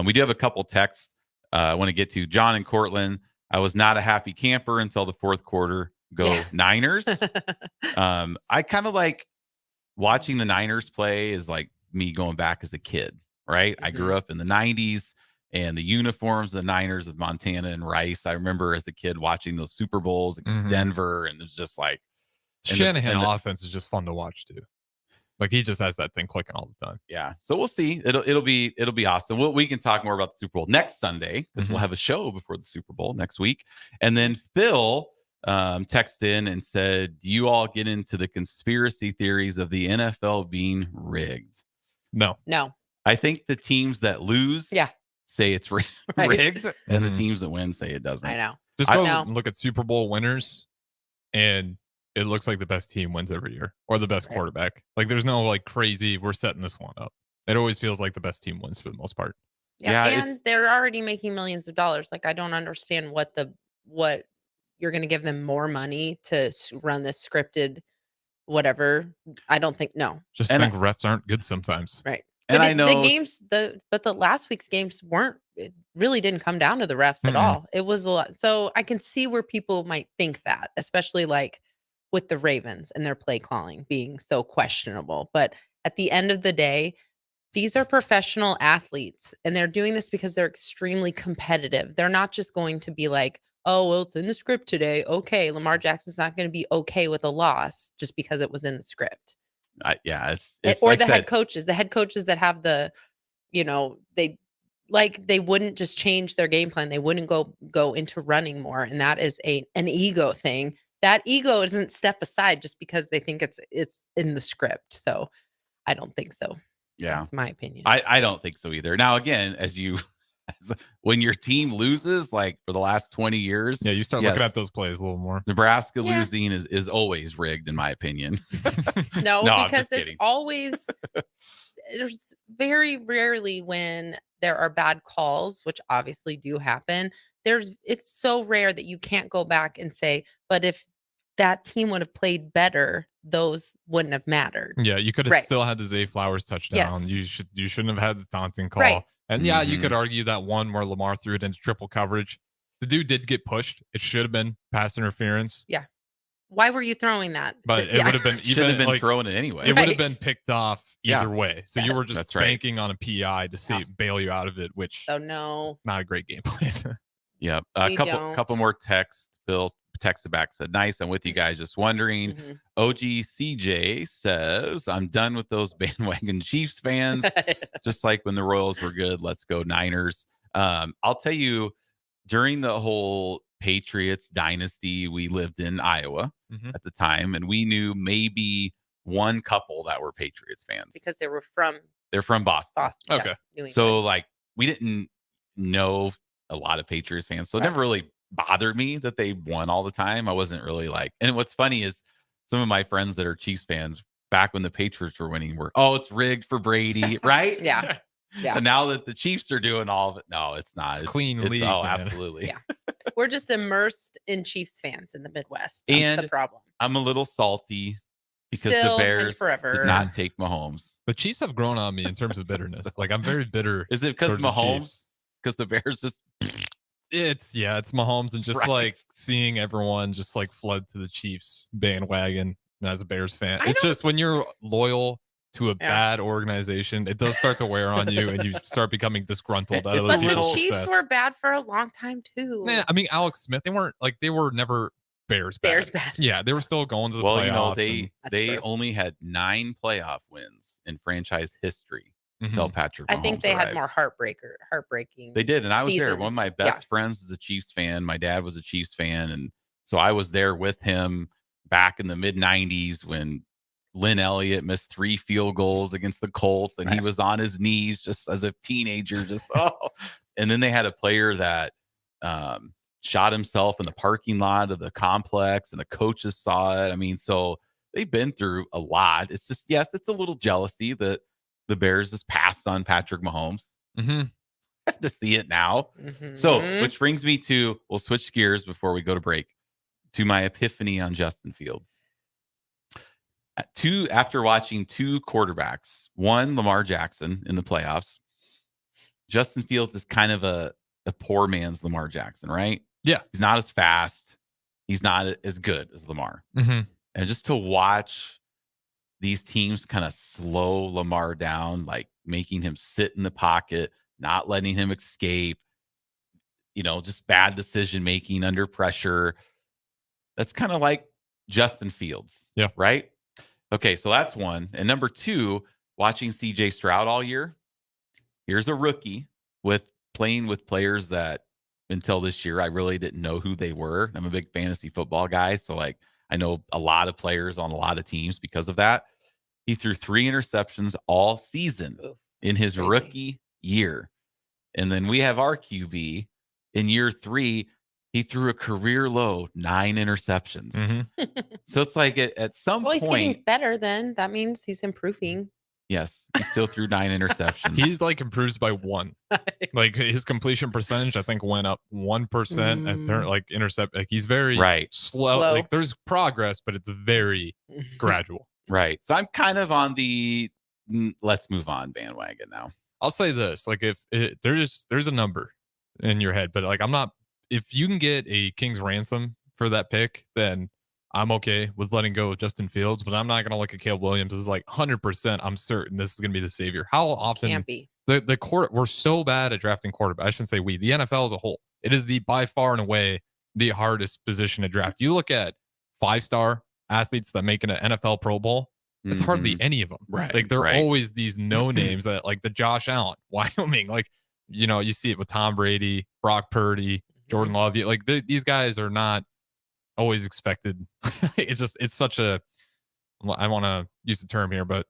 We do have a couple texts I want to get to. John and Cortland, I was not a happy camper until the fourth quarter. Go Niners. I kind of like watching the Niners play is like me going back as a kid, right? I grew up in the 90s and the uniforms, the Niners of Montana and Rice. I remember as a kid watching those Super Bowls against Denver, and it's just like Shanahan offense is just fun to watch too. Like he just has that thing clicking all the time. Yeah. So we'll see. It'll be awesome. We can talk more about the Super Bowl next Sunday because we'll have a show before the Super Bowl next week. And then Phil texted in and said, "Do you all get into the conspiracy theories of the NFL being rigged?" No. I think the teams that lose say it's rigged, and the teams that win say it doesn't. I know. Just go and look at Super Bowl winners, and it looks like the best team wins every year, or the best quarterback. Like there's no like crazy, we're setting this one up. It always feels like the best team wins for the most part. Yeah, and they're already making millions of dollars. Like I don't understand what you're going to give them more money to run this scripted whatever. I don't think Just think refs aren't good sometimes. Right. And but I know the games, but the last week's games it really didn't come down to the refs at all. It was a lot. So I can see where people might think that, especially like with the Ravens and their play calling being so questionable. But at the end of the day, these are professional athletes and they're doing this because they're extremely competitive. They're not just going to be like, oh, well, it's in the script today. Okay. Lamar Jackson's not going to be okay with a loss just because it was in the script. It's or like the head coaches that have they wouldn't just change their game plan. They wouldn't go into running more. And that is an ego thing. That ego doesn't step aside just because they think it's in the script. So I don't think so. Yeah. That's my opinion. I don't think so either. Now, again, when your team loses, like for the last 20 years. Yeah, you start looking at those plays a little more. Nebraska losing is always rigged, in my opinion. No, because it's always, there's very rarely when there are bad calls, which obviously do happen. It's so rare that you can't go back and say, but if that team would have played better, those wouldn't have mattered. Yeah, you could have still had the Zay Flowers touchdown. Yes. You shouldn't have had the taunting call. Right. And you could argue that one where Lamar threw it into triple coverage. The dude did get pushed. It should have been pass interference. Yeah. Why were you throwing that? But it would have been should have been throwing it anyway. It would have been picked off either way. So you were just That's banking on a PI to bail you out of it, which not a great game plan. Yeah. A couple more texts. Phil texted back, said, "Nice, I'm with you guys. Just wondering." OGCJ says, "I'm done with those bandwagon Chiefs fans. Just like when the Royals were good. Let's go Niners." I'll tell you, during the whole Patriots dynasty, we lived in Iowa at the time, and we knew maybe one couple that were Patriots fans because they're from Boston. Okay. So like we didn't know a lot of Patriots fans, so it never really bothered me that they won all the time. I wasn't really like, and what's funny is some of my friends that are Chiefs fans back when the Patriots were winning were, oh, it's rigged for Brady, right? Yeah. Yeah. And now that the Chiefs are doing all of it, no, it's not. It's clean league, Oh, man. absolutely. Yeah. We're just immersed in Chiefs fans in the Midwest. That's And the problem. I'm a little salty because Still the and Bears forever. did not take Mahomes. The Chiefs have grown on me in terms of bitterness. Like, I'm very bitter. Is it because towards the Mahomes? Chiefs. Because the Bears just It's Mahomes, and just Right. like seeing everyone just like flood to the Chiefs bandwagon as a Bears fan. I It's don't- just when you're loyal to a bad organization, it does start to wear on you, and you start becoming disgruntled out of But the the people's Chiefs success. were bad for a long time too. Yeah, I mean, Alex Smith, they were never Bears bad. Bears bad. Yeah, they were still going to the well, playoffs. they only had 9 playoff wins in franchise history until Patrick Mahomes I think they had arrived. more heartbreaking. They did, and I was there. seasons. One of my best friends is a Chiefs fan. My dad was a Chiefs fan, and so I was there with him back in the mid '90s when Lynn Elliott missed 3 field goals against the Colts, and he was on his knees just as a teenager, just And then they had a player that shot himself in the parking lot of the complex, and the coaches saw it. I mean, so they've been through a lot. It's just, yes, it's a little jealousy that the Bears just passed on Patrick Mahomes. To see it now. So, which brings me to, we'll switch gears before we go to break, to my epiphany on Justin Fields. After watching 2 quarterbacks, one Lamar Jackson in the playoffs, Justin Fields is kind of a poor man's Lamar Jackson, right? Yeah. He's not as fast. He's not as good as Lamar. Mhm. And just to watch these teams kind of slow Lamar down, like making him sit in the pocket, not letting him escape, just bad decision making under pressure. That's kind of like Justin Fields. Yeah. Right? Okay, so that's one. And number 2, watching CJ Stroud all year. Here's a rookie playing with players that until this year I really didn't know who they were. I'm a big fantasy football guy, so like I know a lot of players on a lot of teams because of that. He threw 3 interceptions all season in his rookie year. And then we have our QB in year 3, he threw a career low 9 interceptions. So it's like at some Well, he's getting point, better then. That means he's improving. yes, he still threw 9 interceptions. He's like improves by 1. Like his completion percentage, I think, went up 1%. And like intercept, like he's very slow. Slow. Like there's progress, but it's very gradual. Right. So I'm kind of on the let's move on bandwagon now. I'll say this: like if there's a number in your head, but like I'm not. If you can get a king's ransom for that pick, then I'm okay with letting go of Justin Fields. But I'm not going to look at Caleb Williams as like 100%. I'm certain this is going to be the savior. How often Can't be. the court we're so bad at drafting quarterback. I shouldn't say we. The NFL as a whole. It is the by far and away the hardest position to draft. You look at 5-star athletes that make an NFL Pro Bowl. It's hardly any of them. Right. Like they're right. always these no names that like the Josh Allen, Wyoming. Like you see it with Tom Brady, Brock Purdy, Jordan Love. Like these guys are not always expected. It's such a. I want to use the term here, but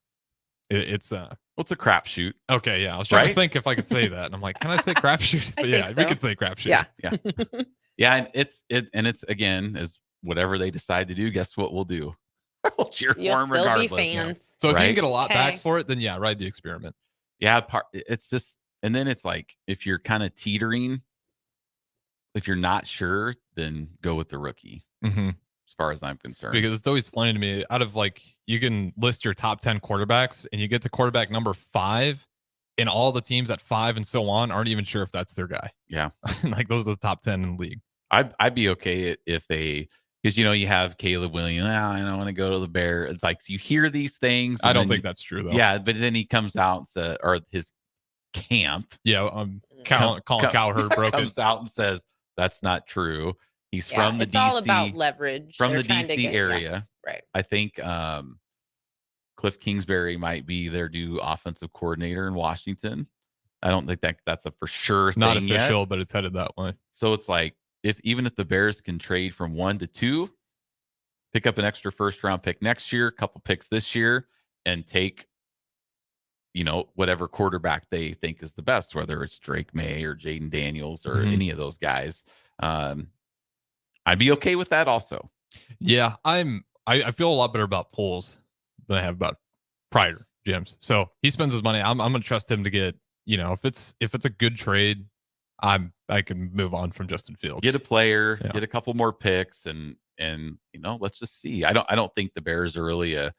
it's what's a crapshoot? Okay, yeah. I was trying to think if I could say that, and I'm like, can I say crapshoot? But yeah, we could say crapshoot. Yeah. Yeah. Yeah. And it's again, is whatever they decide to do, guess what we'll do? We'll cheer for You'll them still regardless. be fans. So if you Right? can get a lot back Okay. for it, then yeah, ride the experiment. Yeah. It's just, and then it's like, if you're kind of teetering, if you're not sure, then go with the rookie. Mm-hmm. As far as I'm concerned. Because it's always funny to me, out of like, you can list your top 10 quarterbacks and you get to quarterback number 5, and all the teams at 5 and so on aren't even sure if that's their guy. Yeah. Like those are the top 10 in the league. I'd be okay if they, because you have Caleb Williams. I don't want to go to the Bears. It's like, so you hear these things. I and don't then think that's true though. Yeah, but then he comes out and says, or his camp. Yeah, Colin Cowherd broke it. Comes out and says that's not true. He's Yeah, from the it's DC. all about leverage. From They're the trying to DC get- area. Yeah, right. I think Cliff Kingsbury might be their new offensive coordinator in Washington. I don't think that's a for sure thing Not yet. official, but it's headed that way. So it's like, even if the Bears can trade from 1 to 2, pick up an extra first round pick next year, a couple picks this year, and take, whatever quarterback they think is the best, whether it's Drake May or Jaden Daniels or any of those guys. I'd be okay with that also. Yeah, I feel a lot better about polls than I have about prior gyms. So he spends his money. I'm gonna trust him to get, if it's a good trade, I can move on from Justin Fields. Get a player, get a couple more picks, and let's just see. I don't think the Bears are really a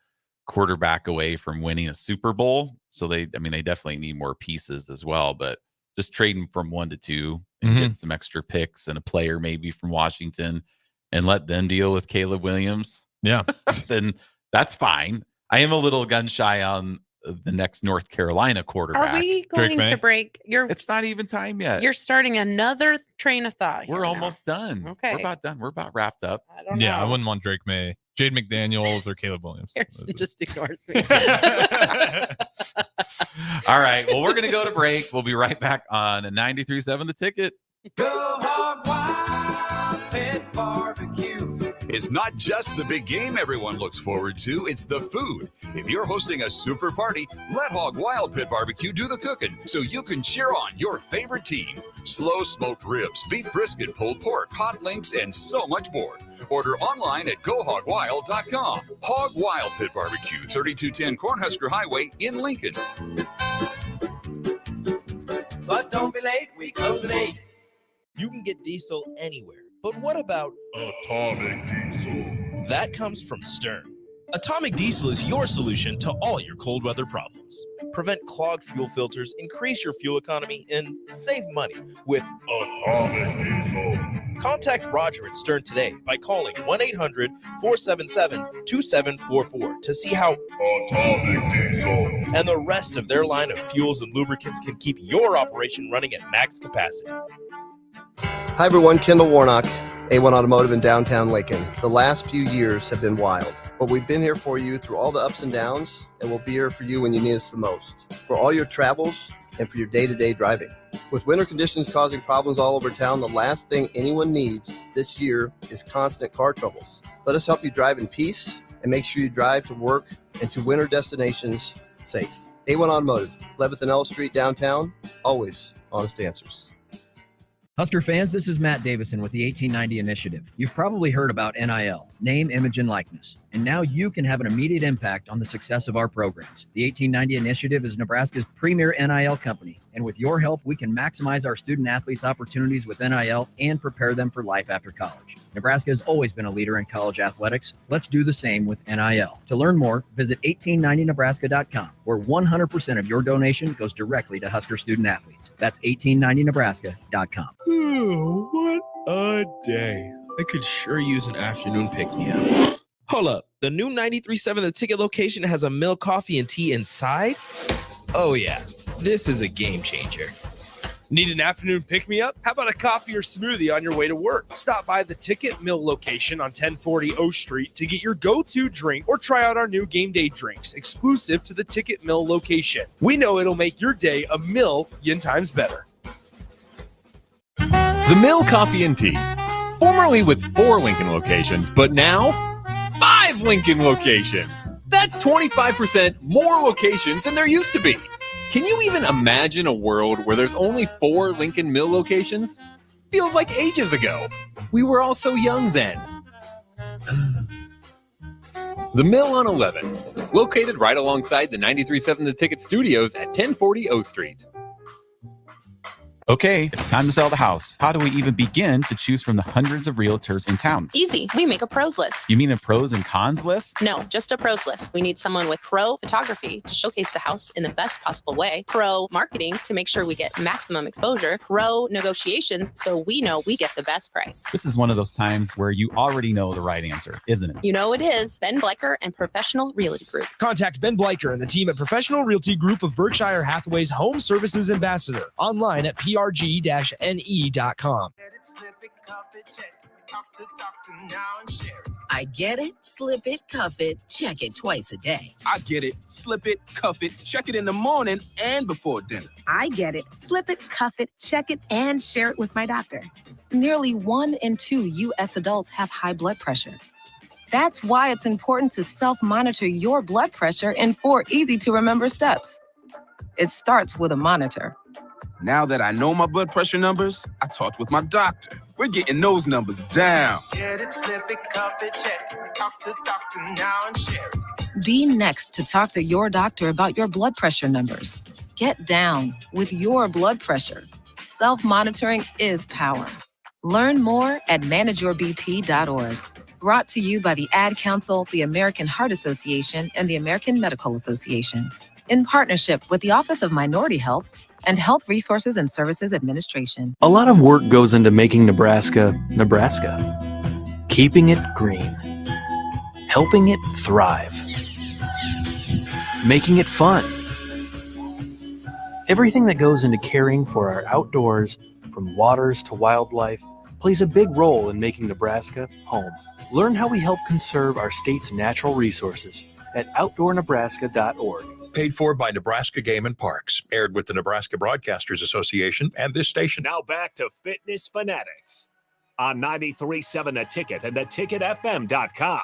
quarterback away from winning a Super Bowl. So they definitely need more pieces as well, but just trading from 1 to 2 and get some extra picks and a player maybe from Washington and let them deal with Caleb Williams. Yeah. Then that's fine. I am a little gun shy on the next North Carolina quarterback. Are we going to break? It's not even time yet. You're starting another train of thought. We're almost done. Okay. We're about done. We're about wrapped up. I don't know. I wouldn't want Drake May, Jade McDaniels, or Caleb Williams. Harrison just ignores me. All right. Well, we're going to go to break. We'll be right back on 93.7 The Ticket. Go Hog Wild Pit Barbecue. It's not just the big game everyone looks forward to, it's the food. If you're hosting a super party, let Hog Wild Pit Barbecue do the cooking so you can cheer on your favorite team. Slow smoked ribs, beef brisket, pulled pork, hot links, and so much more. Order online at GoHogWild.com. Hog Wild Pit Barbecue, 3210 Cornhusker Highway in Lincoln. But don't be late, we close at 8. You can get diesel anywhere, but what about Atomic Diesel? That comes from Stern. Atomic Diesel is your solution to all your cold weather problems. Prevent clogged fuel filters, increase your fuel economy, and save money with Atomic Diesel. Contact Roger at Stern today by calling 1-800-477-2744 to see how Atomic Diesel and the rest of their line of fuels and lubricants can keep your operation running at max capacity. Hi everyone, Kendall Warnock, A1 Automotive in downtown Lincoln. The last few years have been wild, but we've been here for you through all the ups and downs, and we'll be here for you when you need us the most, for all your travels and for your day-to-day driving. With winter conditions causing problems all over town, the last thing anyone needs this year is constant car troubles. Let us help you drive in peace and make sure you drive to work and to winter destinations safe. A1 Automotive, 11th and L Street downtown, always honest answers. Husker fans, this is Matt Davison with the 1890 Initiative. You've probably heard about NIL, name, image, and likeness. And now you can have an immediate impact on the success of our programs. The 1890 Initiative is Nebraska's premier NIL company. And with your help, we can maximize our student athletes' opportunities with NIL and prepare them for life after college. Nebraska has always been a leader in college athletics. Let's do the same with NIL. To learn more, visit 1890nebraska.com, where 100% of your donation goes directly to Husker student athletes. That's 1890nebraska.com. What a day. I could sure use an afternoon pick-me-up. Hold up. The new 93.7 The Ticket location has a milk, coffee, and tea inside? Oh, yeah. This is a game changer. Need an afternoon pick-me-up? How about a coffee or smoothie on your way to work? Stop by the Ticket Mill location on 1040 O Street to get your go-to drink or try out our new game day drinks exclusive to the Ticket Mill location. We know it'll make your day a million times better. The Mill Coffee and Tea, formerly with 4 Lincoln locations, but now 5 Lincoln locations. That's 25% more locations than there used to be. Can you even imagine a world where there's only 4 Lincoln Mill locations? Feels like ages ago. We were all so young then. The Mill on 11, located right alongside the 93.7 The Ticket Studios at 1040 O Street. Okay, it's time to sell the house. How do we even begin to choose from the hundreds of realtors in town? Easy. We make a pros list. You mean a pros and cons list? No, just a pros list. We need someone with pro photography to showcase the house in the best possible way, pro marketing to make sure we get maximum exposure, pro negotiations so we know we get the best price. This is one of those times where you already know the right answer, isn't it? You know it is. Ben Bleicher and Professional Realty Group. Contact Ben Bleicher and the team at Professional Realty Group of Berkshire Hathaway's Home Services Ambassador. Online at prg-ne.com. I get it, slip it, cuff it, check it twice a day. I get it, slip it, cuff it, check it in the morning and before dinner. I get it, slip it, cuff it, check it, and share it with my doctor. Nearly 1 in 2 U.S. adults have high blood pressure. That's why it's important to self-monitor your blood pressure in 4 easy-to-remember steps. It starts with a monitor. Now that I know my blood pressure numbers, I talked with my doctor. We're getting those numbers down. Get it, slip it, cuff it, check it. Talk to doctor now and share it. Be next to talk to your doctor about your blood pressure numbers. Get down with your blood pressure. Self-monitoring is power. Learn more at manageyourbp.org. Brought to you by the Ad Council, the American Heart Association, and the American Medical Association, in partnership with the Office of Minority Health and Health Resources and Services Administration. A lot of work goes into making Nebraska, Nebraska. Keeping it green. Helping it thrive. Making it fun. Everything that goes into caring for our outdoors, from waters to wildlife, plays a big role in making Nebraska home. Learn how we help conserve our state's natural resources at outdoornebraska.org. Paid for by Nebraska Game and Parks. Aired with the Nebraska Broadcasters Association and this station. Now back to Fitness Fanatics on 93.7 The Ticket and theticketfm.com.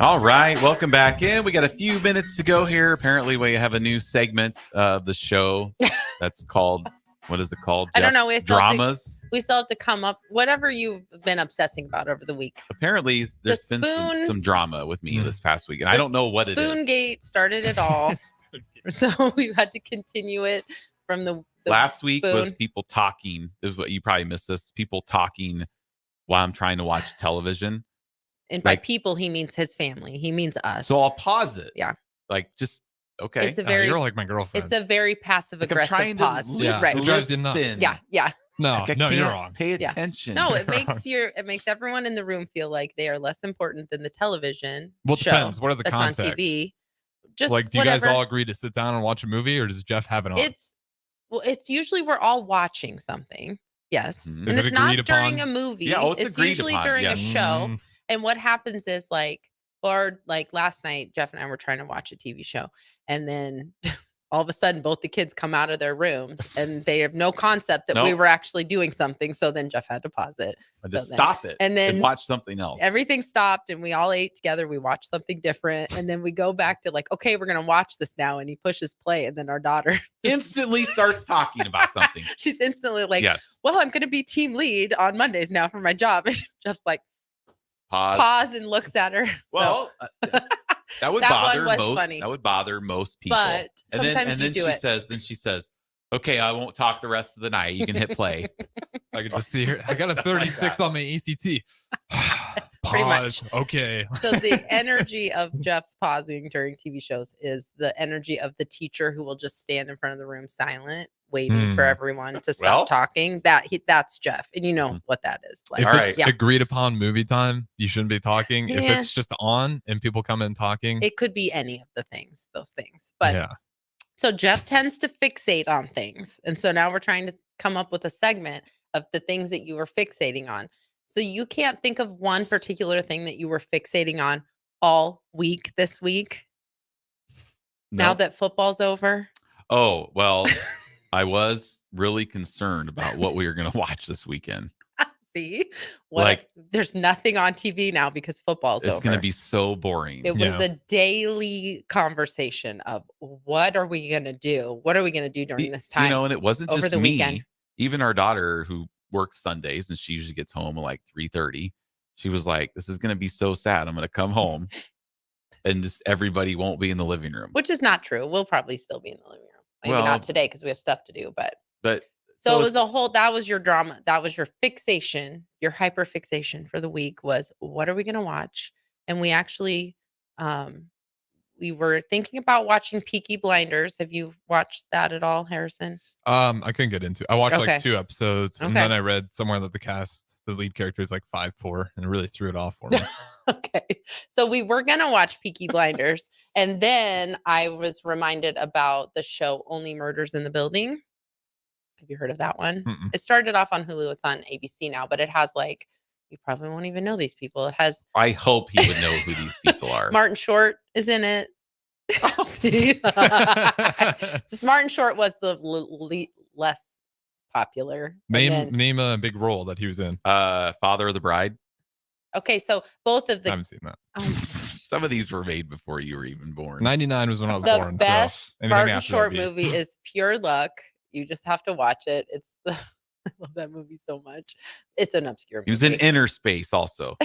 All right, welcome back in. We got a few minutes to go here. Apparently, we have a new segment of the show that's called, what is it called? I don't know. We still Dramas. we still have to come up, whatever you've been obsessing about over the week. Apparently, there's been some drama with me this past week, and I don't know what it is. Spoongate started it all. So we've had to continue it from the Last week spoon. was people talking. This is what you probably missed this. People talking while I'm trying to watch television. And by people, he means his family. He means us. So I'll pause it. Yeah. Like, just, okay. It's a very, you're like my girlfriend. It's a very passive aggressive trying to pause. listen. Right. It drives you nuts. Yeah. Yeah. No, Like, I no, you're can't wrong. Pay Yeah. attention. No, it makes everyone in the room feel like they are less important than the television Well, it show depends. What are the that's context? on TV. Just Like, do whatever. you guys all agree to sit down and watch a movie, or does Jeff have it on? It's usually we're all watching something. Yes. Mhm. And Is it it's not agreed during upon? a movie. Yeah, it's it's agreed usually upon, during yeah. a show. Mm. And what happens is or last night, Jeff and I were trying to watch a TV show. And then all of a sudden, both the kids come out of their rooms and they have no concept that we Nope. were actually doing something. So then Jeff had to pause it. I just So then- stop it and then watch something else. Everything stopped and we all ate together. We watched something different. And then we go back to okay, we're going to watch this now. And he pushes play. And then our daughter instantly starts talking about something. she's instantly like, Yes. well, I'm going to be team lead on Mondays now for my job. And Jeff's like, pause and looks at her. Well, that would That bother one was most. funny. That would bother most people. But sometimes you do it. She says, "Okay, I won't talk the rest of the night. You can hit play." I can just see her. I got a 36 on my ECT. Pretty much. Pause. Okay. So the energy of Jeff's pausing during TV shows is the energy of the teacher who will just stand in front of the room silent, waiting for everyone to stop Well- talking. That's Jeff. And you know what that is. If it's agreed upon movie time, you shouldn't be talking. If Yeah. it's just on and people come in talking, It could be any of those things. But yeah. so Jeff tends to fixate on things. And so now we're trying to come up with a segment of the things that you were fixating on. So you can't think of one particular thing that you were fixating on all week this week. Now Nope. that football's over. Oh, well, I was really concerned about what we were going to watch this weekend. See, there's nothing on TV now because football's It's over. going to be so boring. It was a daily conversation of what are we going to do? What are we going to do during this time? And it wasn't over just the me. weekend. Even our daughter, who works Sundays and she usually gets home at like 3:30, she was like, "This is going to be so sad. I'm going to come home and just everybody won't be in the living room." Which is not true. We'll probably still be in the living room. Maybe Well, not today because we have stuff to do, but so it was that was your drama. That was your fixation, your hyper fixation for the week was what are we going to watch? And we actually, we were thinking about watching Peaky Blinders. Have you watched that at all, Harrison? I couldn't get into it. I watched Okay. like 2 episodes and Okay. then I read somewhere that the lead character is like 5'4", and it really threw it off for me. Okay. So we were going to watch Peaky Blinders. And then I was reminded about the show Only Murders in the Building. Have you heard of that one? Mm-mm. It started off on Hulu. It's on ABC now, but it has you probably won't even know these people. It has I hope he would know who these people are. Martin Short is in it. See? Just Martin Short was the less popular. And then- Name a big role that he was in. Father of the Bride. okay, so both of I the haven't seen that. oh my gosh. Some of these were made before you were even born. 99 was when I was The born. best so anything Martin after Short that'd be- movie is Pure Luck. You just have to watch it. It's the I love that movie so much. It's an obscure movie. He was in Inner Space also.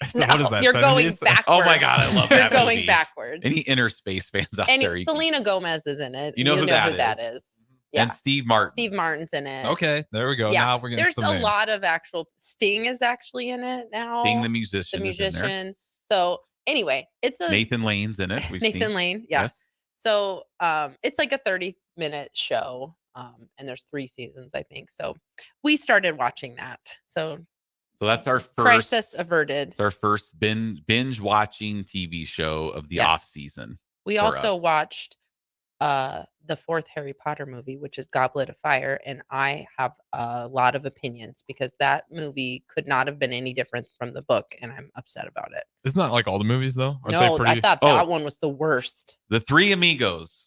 So what is that? You're going 70s? backwards. Oh my God, I love You're that going movie. backwards. Any Inner Space fans out And there? you can- Selena Gomez is in it. You know who that is. is. Yeah. And Steve Martin. Steve Martin's in it. Okay, there we go. Yeah. Now we're getting There's some a names. lot of actual Sting is actually in it now. Sting the musician. The is in there. musician. So anyway, it's a Nathan Lane's in it. We've Nathan seen. Lane. Yeah. Yes. So it's like a 30-minute show. And there's 3 seasons, I think. So we started watching that. So that's our first crisis averted. It's our first binge watching TV show of the Yes. off season. We for also us. watched the 4th Harry Potter movie, which is Goblet of Fire, and I have a lot of opinions because that movie could not have been any different from the book, and I'm upset about it. It's not like all the movies though. Aren't No, they pretty? I thought that one was the worst. The Three Amigos.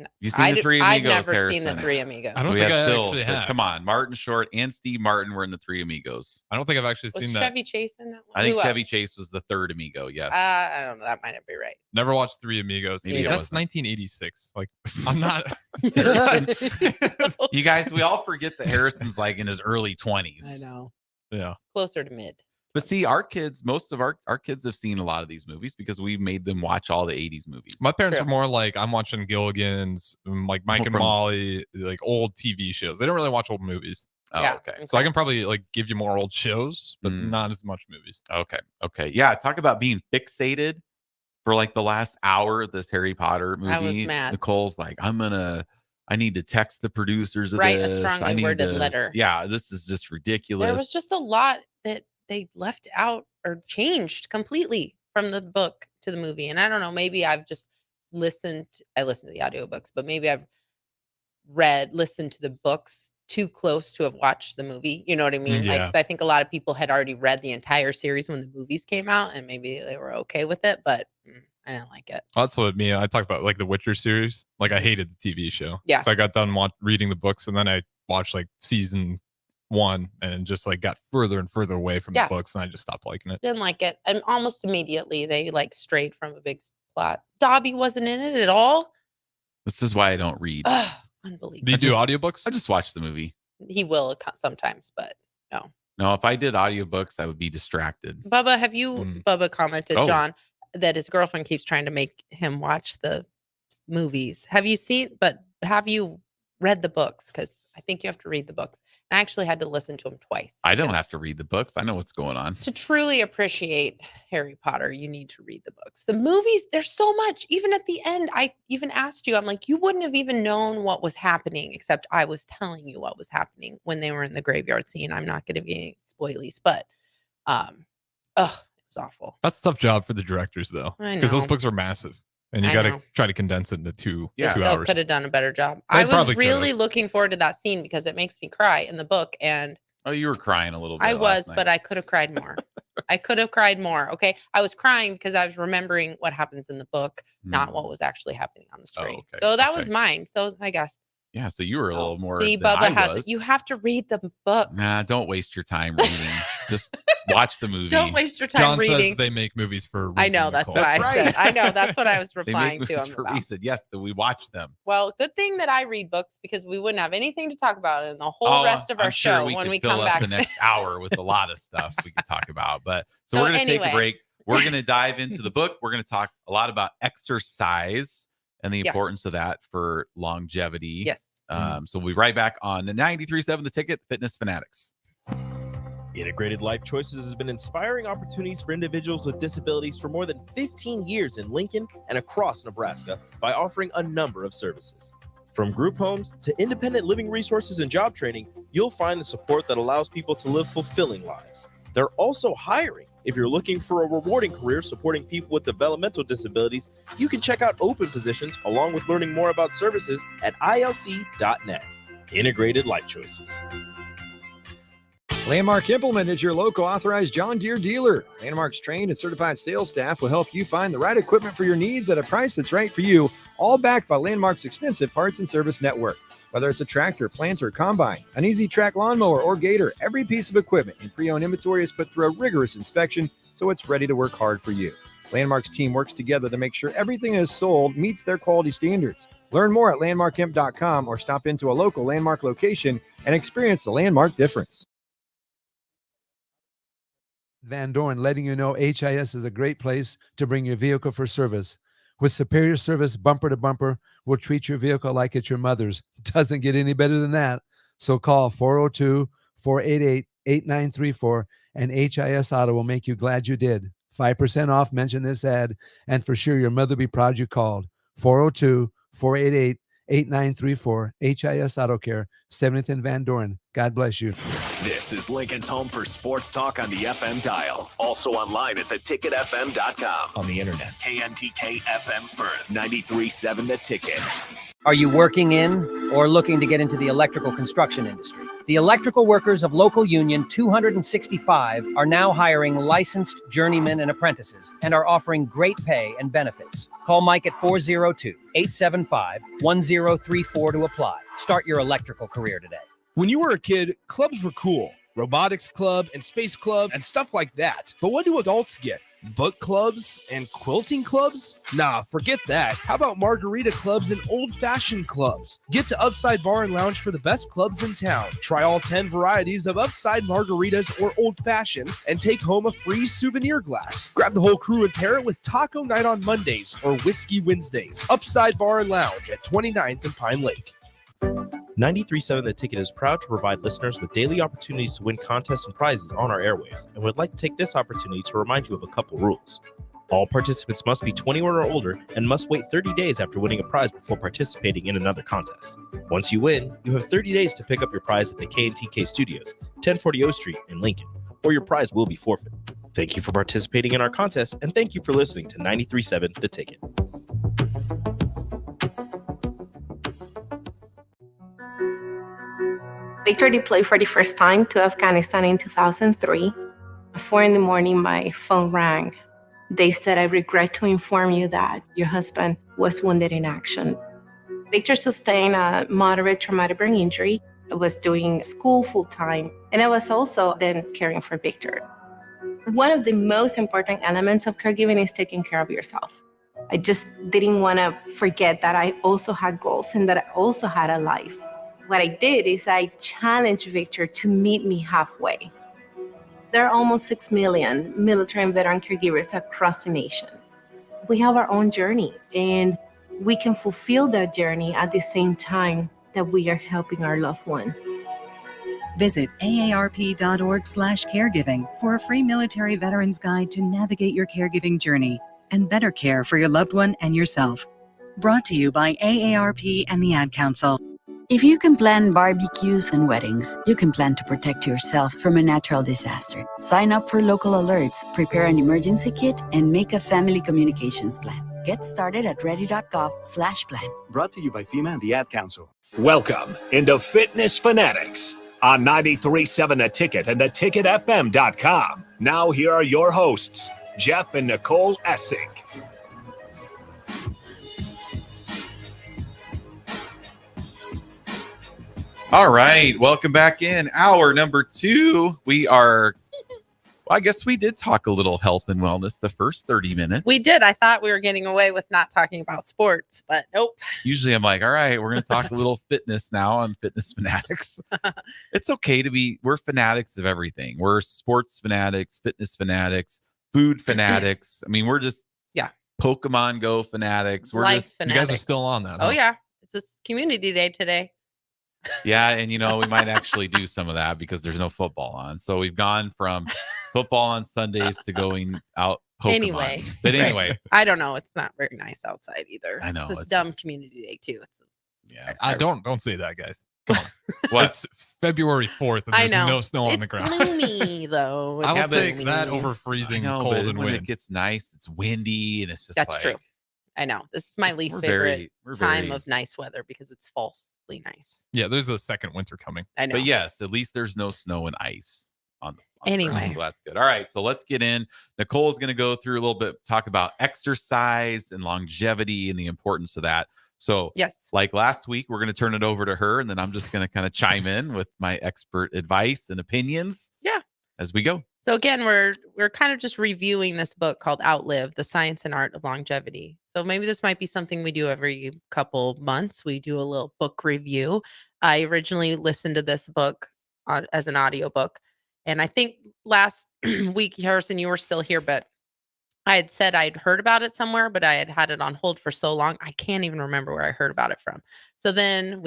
No. You seen the Three I've Amigos? never seen the Harrison? Three Amigos. I don't We think have I Phil, actually so have. come on, Martin Short and Steve Martin were in the Three Amigos. I don't think I've actually Was seen that. Chevy Chase in that one? I think Who Chevy else? Chase was the third amigo. Yes. I don't know. That might not be right. Never watched Three Amigos. Maybe it That's wasn't. 1986. Like I'm not. You guys, we all forget that Harrison's like in his early 20s. I know. Yeah. Closer to mid. But see, our kids, most of our kids have seen a lot of these movies because we made them watch all the 80s movies. My parents True. were more like I'm watching Gilligan's, like Mike and From- Molly, like old TV shows. They don't really watch old movies. Oh, Yeah. okay. So I can probably like give you more old shows, but Mm. not as much movies. Okay. Yeah. Talk about being fixated for like the last hour of this Harry Potter movie. I was mad. Nicole's like, I need to text the producers of Write a this. strongly I need worded to-" letter. Yeah. This is just ridiculous. There was just a lot that they left out or changed completely from the book to the movie. And I don't know, maybe I've just listened to the audiobooks, but maybe I've listened to the books too close to have watched the movie. You know what I mean? Like, Yeah. 'cause I think a lot of people had already read the entire series when the movies came out and maybe they were okay with it, but I didn't like it. That's what I talked about, like the Witcher series. Like I hated the TV show. Yeah. So I got done reading the books, and then I watched like season 1, and just like got further and further away from Yeah. the books, and I just stopped liking it. Didn't like it. And almost immediately they like strayed from a big plot. Dobby wasn't in it at all. This is why I don't read. Ugh, Do unbelievable. you do audiobooks? I just watch the movie. He will sometimes, but no. No, if I did audiobooks, I would be distracted. Bubba, have you? Bubba commented, Oh. John, that his girlfriend keeps trying to make him watch the movies. Have you read the books? Because I think you have to read the books. And I actually had to listen to them twice. I don't have to read the books. I know what's going on. To truly appreciate Harry Potter, you need to read the books. The movies, there's so much. Even at the end, I even asked you, I'm like, you wouldn't have even known what was happening, except I was telling you what was happening when they were in the graveyard scene. I'm not going to be any spoilies, but it was awful. That's a tough job for the directors, though, I because those know. books are massive, and you I got to know. try to condense it into two They still hours. could have done a better job. They I was probably really could've. looking forward to that scene because it makes me cry in the book, and Oh, you were crying a little bit. I last was, night. but I could have cried more. I could have cried more. Okay, I was crying because I was remembering what happens in the book, not what was actually happening on the screen. Hmm. okay, So that was mine. So I guess. Yeah, so you were a little more. See, than Bubba I has was. it. You have to read the book. Nah, don't waste your time reading. Just watch the movie. Don't waste your time John reading. says they make movies for a reason. I know that's Nicole. what I said. I know that's what I was They replying make to movies him for a about. reason. Yes, that we watch them. Well, good thing that I read books because we wouldn't have anything to talk about in the whole rest of our I'm sure show we when could we fill come up back. the next hour with a lot of stuff we could talk about. But so So we're going to take anyway. a break. We're going to dive into the book. We're going to talk a lot about exercise and the Yeah. importance of that for longevity. Yes. So we'll be right back on the 93.7 The Ticket, Fitness Fanatics. Integrated Life Choices has been inspiring opportunities for individuals with disabilities for more than 15 years in Lincoln and across Nebraska by offering a number of services. From group homes to independent living resources and job training, you'll find the support that allows people to live fulfilling lives. They're also hiring. If you're looking for a rewarding career supporting people with developmental disabilities, you can check out open positions along with learning more about services at ilc.net. Integrated Life Choices. Landmark Implement is your local authorized John Deere dealer. Landmark's trained and certified sales staff will help you find the right equipment for your needs at a price that's right for you, all backed by Landmark's extensive parts and service network. Whether it's a tractor, planter, combine, an easy track lawnmower, or gator, every piece of equipment in pre-owned inventory is put through a rigorous inspection so it's ready to work hard for you. Landmark's team works together to make sure everything is sold meets their quality standards. Learn more at landmarkhemp.com or stop into a local Landmark location and experience the Landmark difference. Van Dorn letting you know HIS is a great place to bring your vehicle for service. With superior service bumper to bumper, we'll treat your vehicle like it's your mother's. Doesn't get any better than that. So call 402-488-8934 and HIS Auto will make you glad you did. 5% off, mention this ad, and for sure your mother will be proud you called. 402-488-8934, HIS Auto Care, 70th and Van Dorn. God bless you. This is Lincoln's home for sports talk on the FM dial. Also online at theticketfm.com. On the internet. KNTK FM Firth, 93.7 The Ticket. Are you working in or looking to get into the electrical construction industry? The electrical workers of Local Union 265 are now hiring licensed journeymen and apprentices and are offering great pay and benefits. Call Mike at 402-875-1034 to apply. Start your electrical career today. When you were a kid, clubs were cool. Robotics club and space club and stuff like that. But what do adults get? Book clubs and quilting clubs? Nah, forget that. How about margarita clubs and old-fashioned clubs? Get to Upside Bar and Lounge for the best clubs in town. Try all 10 varieties of Upside margaritas or old-fashions and take home a free souvenir glass. Grab the whole crew and pair it with taco night on Mondays or whiskey Wednesdays. Upside Bar and Lounge at 29th and Pine Lake. 93.7 The Ticket is proud to provide listeners with daily opportunities to win contests and prizes on our airwaves, and would like to take this opportunity to remind you of a couple rules. All participants must be 21 or older and must wait 30 days after winning a prize before participating in another contest. Once you win, you have 30 days to pick up your prize at the KNTK Studios, 1040 O Street in Lincoln, or your prize will be forfeit. Thank you for participating in our contest, and thank you for listening to 93.7 The Ticket. Victor deployed for the first time to Afghanistan in 2003. At 4 a.m, my phone rang. They said, "I regret to inform you that your husband was wounded in action." Victor sustained a moderate traumatic brain injury. I was doing school full-time, and I was also then caring for Victor. One of the most important elements of caregiving is taking care of yourself. I just didn't want to forget that I also had goals and that I also had a life. What I did is I challenged Victor to meet me halfway. There are almost 6 million military and veteran caregivers across the nation. We have our own journey, and we can fulfill that journey at the same time that we are helping our loved one. Visit aarp.org/caregiving for a free military veterans guide to navigate your caregiving journey and better care for your loved one and yourself. Brought to you by AARP and the Ad Council. If you can plan barbecues and weddings, you can plan to protect yourself from a natural disaster. Sign up for local alerts, prepare an emergency kit, and make a family communications plan. Get started at ready.gov/plan. Brought to you by FEMA and the Ad Council. Welcome into Fitness Fanatics on 93.7 The Ticket and theticketfm.com. Now here are your hosts, Jeff and Nicole Essig. All right, welcome back in. Hour number 2. We are, well, I guess we did talk a little health and wellness the first 30 minutes. We did. I thought we were getting away with not talking about sports, but nope. Usually I'm like, all right, we're going to talk a little fitness now on Fitness Fanatics. It's okay to be, we're fanatics of everything. We're sports fanatics, fitness fanatics, food fanatics. I mean, we're just Pokemon Go fanatics. We're Life just, fanatics. You guys are still on that. Oh, yeah. It's this community day today. Yeah, and we might actually do some of that because there's no football on. So we've gone from football on Sundays to going out Pokemon. Anyway. But anyway. I don't know. It's not very nice outside either. I know. It's a dumb community day too. Don't say that, guys. Come on. What? It's February 4th and I there's know. no snow on the ground. It's gloomy though. I It's will take gloomy. that over freezing, I know, cold, but and when wind. it gets nice, it's windy, and it's just That's like, true. I know. This is my least we're favorite very- time of nice weather because it's falsely nice. Yeah, there's a second winter coming. I know. But yes, at least there's no snow and ice on the Anyway. ground, so that's good. All right, so let's get in. Nicole's going to go through a little bit, talk about exercise and longevity and the importance of that. So yes, like last week, we're going to turn it over to her, and then I'm just going to kind of chime in with my expert advice and opinions. Yeah. As we go. So again, we're kind of just reviewing this book called Outlive: The Science and Art of Longevity. So maybe this might be something we do every couple months. We do a little book review. I originally listened to this book as an audiobook, and I think last week, Harrison, you were still here, but I had said I'd heard about it somewhere, but I had had it on hold for so long, I can't even remember where I heard about it from. So then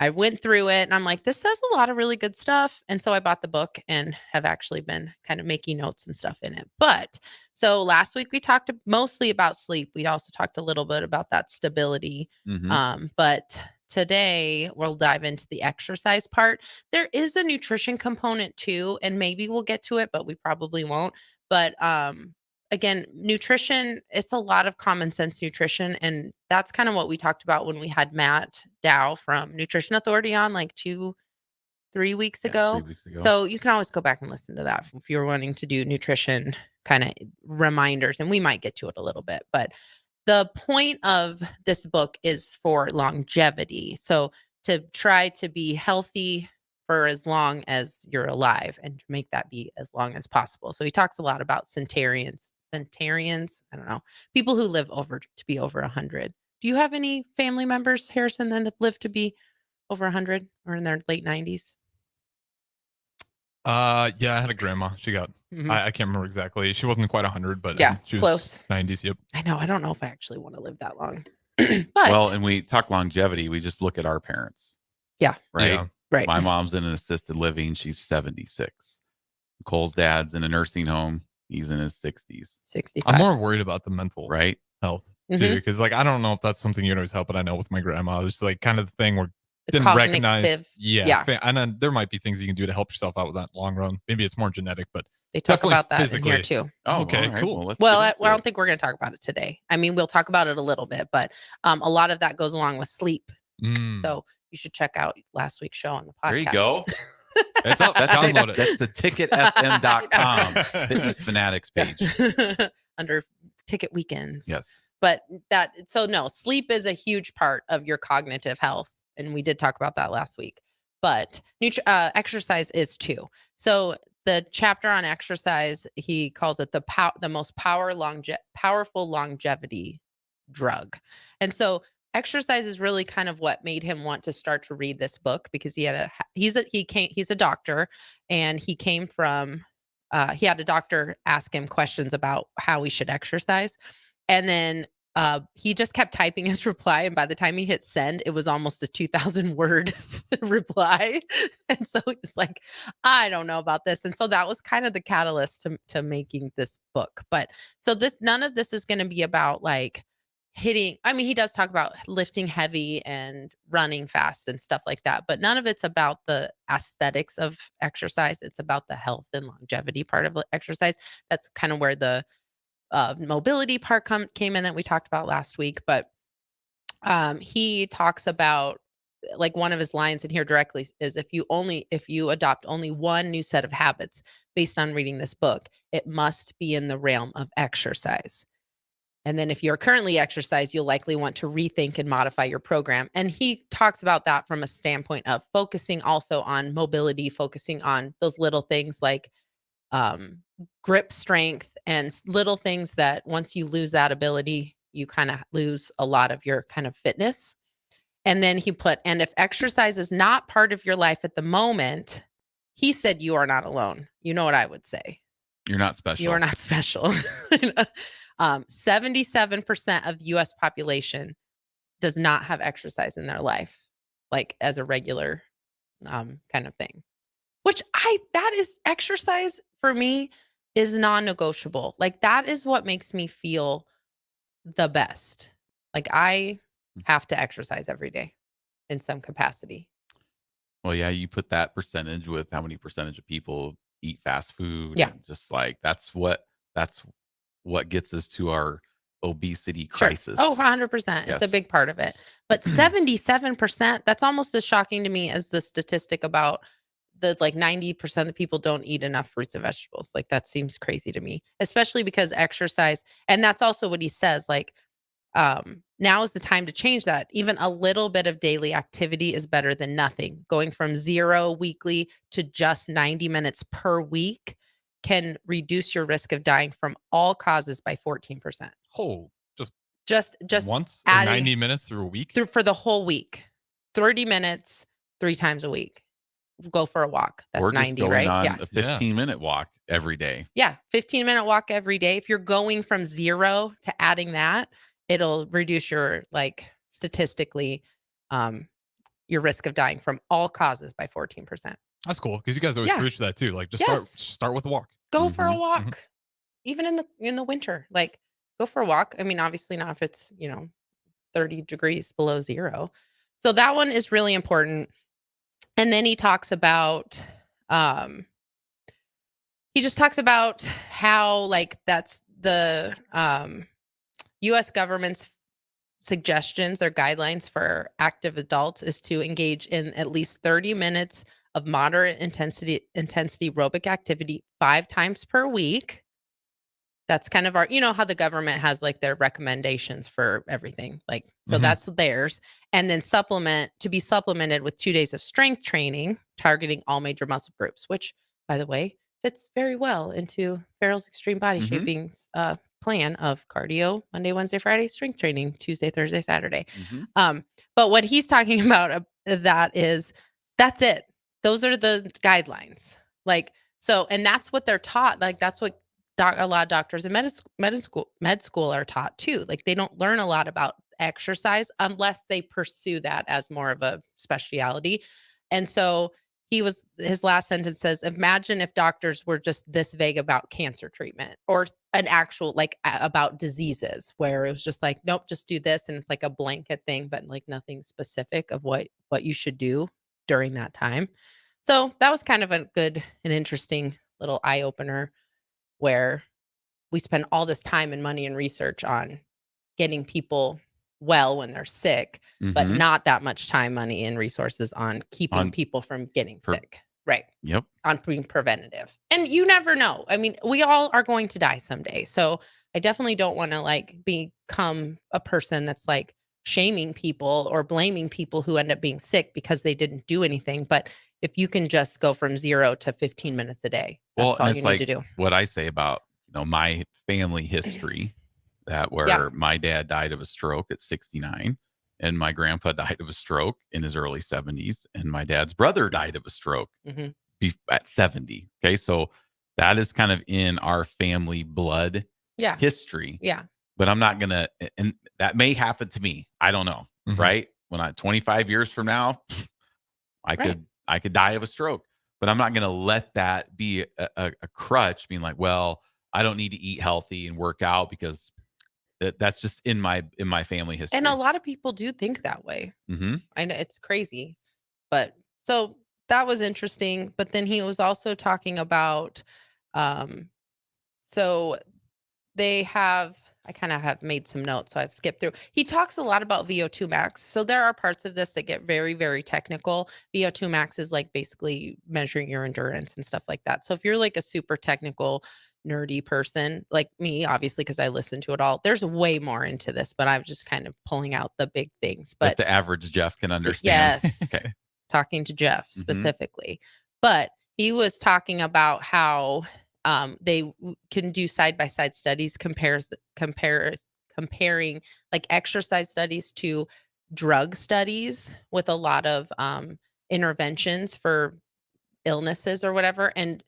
I went through it and I'm like, this says a lot of really good stuff. And so I bought the book and have actually been kind of making notes and stuff in it. But so last week we talked mostly about sleep. We also talked a little bit about that stability. But today we'll dive into the exercise part. There is a nutrition component too, and maybe we'll get to it, but we probably won't. But again, nutrition, it's a lot of common sense nutrition. And that's kind of what we talked about when we had Matt Dow from Nutrition Authority on like 3 weeks ago. 3 weeks ago. So you can always go back and listen to that if you're wanting to do nutrition kind of reminders. And we might get to it a little bit. But the point of this book is for longevity. So to try to be healthy for as long as you're alive and to make that be as long as possible. So he talks a lot about centenarians, I don't know, people who live to be over 100. Do you have any family members, Harrison, that have lived to be over 100 or in their late 90s? Yeah, I had a grandma. She got, I can't remember exactly. She wasn't quite 100, but yeah, she was close. 90s. Yep. I know. I don't know if I actually want to live that long. Well, and we talk longevity. We just look at our parents. Yeah. Right. Yeah. Right. My mom's in an assisted living. She's 76. Nicole's dad's in a nursing home. He's in his 60s. 65. I'm more worried about the mental health too, Mhm. because like I don't know if that's something you'd always help, but I know with my grandma, it's like kind of the thing where The didn't recognize. cognitive- Yeah. And then there might be things you can do to help yourself out with that in the long run. Maybe it's more genetic, but They talk definitely about that physically. in here too. Oh, okay, all right. cool. Let's Well, get I into don't it. think we're going to talk about it today. I mean, we'll talk about it a little bit, but a lot of that goes along with sleep. So you should check out last week's show on the podcast. There you go. It's up. That's Download it. That's the ticketfm.com Fitness Fanatics page. Under ticket weekends. Yes. But no, sleep is a huge part of your cognitive health. And we did talk about that last week. But exercise is too. So the chapter on exercise, he calls it the most powerful longevity drug. And so exercise is really kind of what made him want to start to read this book, because he's a doctor, and he came from he had a doctor ask him questions about how he should exercise. And then he just kept typing his reply. And by the time he hit send, it was almost a 2,000 word reply. And so he was like, I don't know about this. And so that was kind of the catalyst to making this book. But so none of this is going to be about like hitting. I mean, he does talk about lifting heavy and running fast and stuff like that, but none of it's about the aesthetics of exercise. It's about the health and longevity part of exercise. That's kind of where the mobility part came in that we talked about last week. But he talks about, like, one of his lines in here directly is, if you adopt only one new set of habits based on reading this book, it must be in the realm of exercise. And then if you're currently exercise, you'll likely want to rethink and modify your program. And he talks about that from a standpoint of focusing also on mobility, focusing on those little things like grip strength and little things that once you lose that ability, you kind of lose a lot of your kind of fitness. And then he put, and if exercise is not part of your life at the moment, he said, you are not alone. You know what I would say? You're not special. You are not special. 77% of the US population does not have exercise in their life, like as a regular kind of thing, which that is exercise for me is non-negotiable. Like, that is what makes me feel the best. Like, I have to exercise every day in some capacity. Well, yeah, you put that percentage with how many percentage of people eat fast food. Yeah. And just like, that's what gets us to our obesity crisis. Oh, 100%. Yes. It's a big part of it. But 77%, that's almost as shocking to me as the statistic about the 90% of the people don't eat enough fruits and vegetables. Like, that seems crazy to me, especially because exercise, and that's also what he says, like, now is the time to change that. Even a little bit of daily activity is better than nothing. Going from 0 weekly to just 90 minutes per week can reduce your risk of dying from all causes by 14%. Oh, Just once or 90 minutes through a week? For the whole week. 30 minutes 3 times a week. Go for a walk. That's or just 90, going right? on Yeah. a 15-minute walk every day. Yeah, 15-minute walk every day. If you're going from 0 to adding that, it'll reduce your, like, statistically, your risk of dying from all causes by 14%. That's cool because you guys always Yeah. preach that too. Like just Yes. start with a walk. Go for a Mhm, walk. mhm. Even in the winter. Like, go for a walk. I mean, obviously not if it's, 30 degrees below 0. So that one is really important. And then he talks about he just talks about how, like, that's the US government's suggestions, their guidelines for active adults is to engage in at least 30 minutes of moderate intensity aerobic activity 5 times per week. That's kind of our, how the government has, like, their recommendations for everything. Like, so Mhm. that's theirs. And then be supplemented with 2 days of strength training targeting all major muscle groups, which, by the way, fits very well into Farrell's extreme body Mhm. shaping plan of cardio Monday, Wednesday, Friday, strength training Tuesday, Thursday, Saturday. Mhm. But what he's talking about that's it. Those are the guidelines. Like, so, and that's what they're taught. Like, that's what a lot of doctors in med school are taught too. Like, they don't learn a lot about exercise unless they pursue that as more of a specialty. And so his last sentence says, imagine if doctors were just this vague about cancer treatment or an actual, like, about diseases, where it was just like, nope, just do this. And it's like a blanket thing, but like nothing specific of what you should do during that time. So that was kind of an interesting little eye opener, where we spend all this time and money and research on getting people well when they're sick, but Mhm. not that much time, money, and resources on keeping On people from getting sick. Right. Yep. On being preventative. And you never know. I mean, we all are going to die someday. So I definitely don't want to, like, become a person that's, like, shaming people or blaming people who end up being sick because they didn't do anything. But if you can just go from 0 to 15 minutes a day, that's Well, all and you it's need like to do. what I say about, my family history, that where my dad died of a stroke at 69 and my grandpa died of a stroke in his early 70s and my dad's brother died of a stroke Mhm. at 70. Okay. So that is kind of in our family blood Yeah. history. Yeah. But I'm not going to, and that may happen to me. I don't know. Mhm. Right. When 25 years from now, I could die of a stroke, but I'm not going to let that be a crutch, being like, well, I don't need to eat healthy and work out because that's just in my family history. And a lot of people do think that way. Mm-hmm. I know it's crazy, but so that was interesting. But then he was also talking about, so I kind of have made some notes, so I've skipped through. He talks a lot about VO2 max. So there are parts of this that get very, very technical. VO2 max is, like, basically measuring your endurance and stuff like that. So if you're, like, a super technical, nerdy person like me, obviously, because I listen to it all, there's way more into this, but I'm just kind of pulling out the big things. But But the average Jeff can understand. yes, Okay. talking to Jeff specifically. But he was talking about how they can do side-by-side studies, comparing, like, exercise studies to drug studies with a lot of interventions for illnesses or whatever. And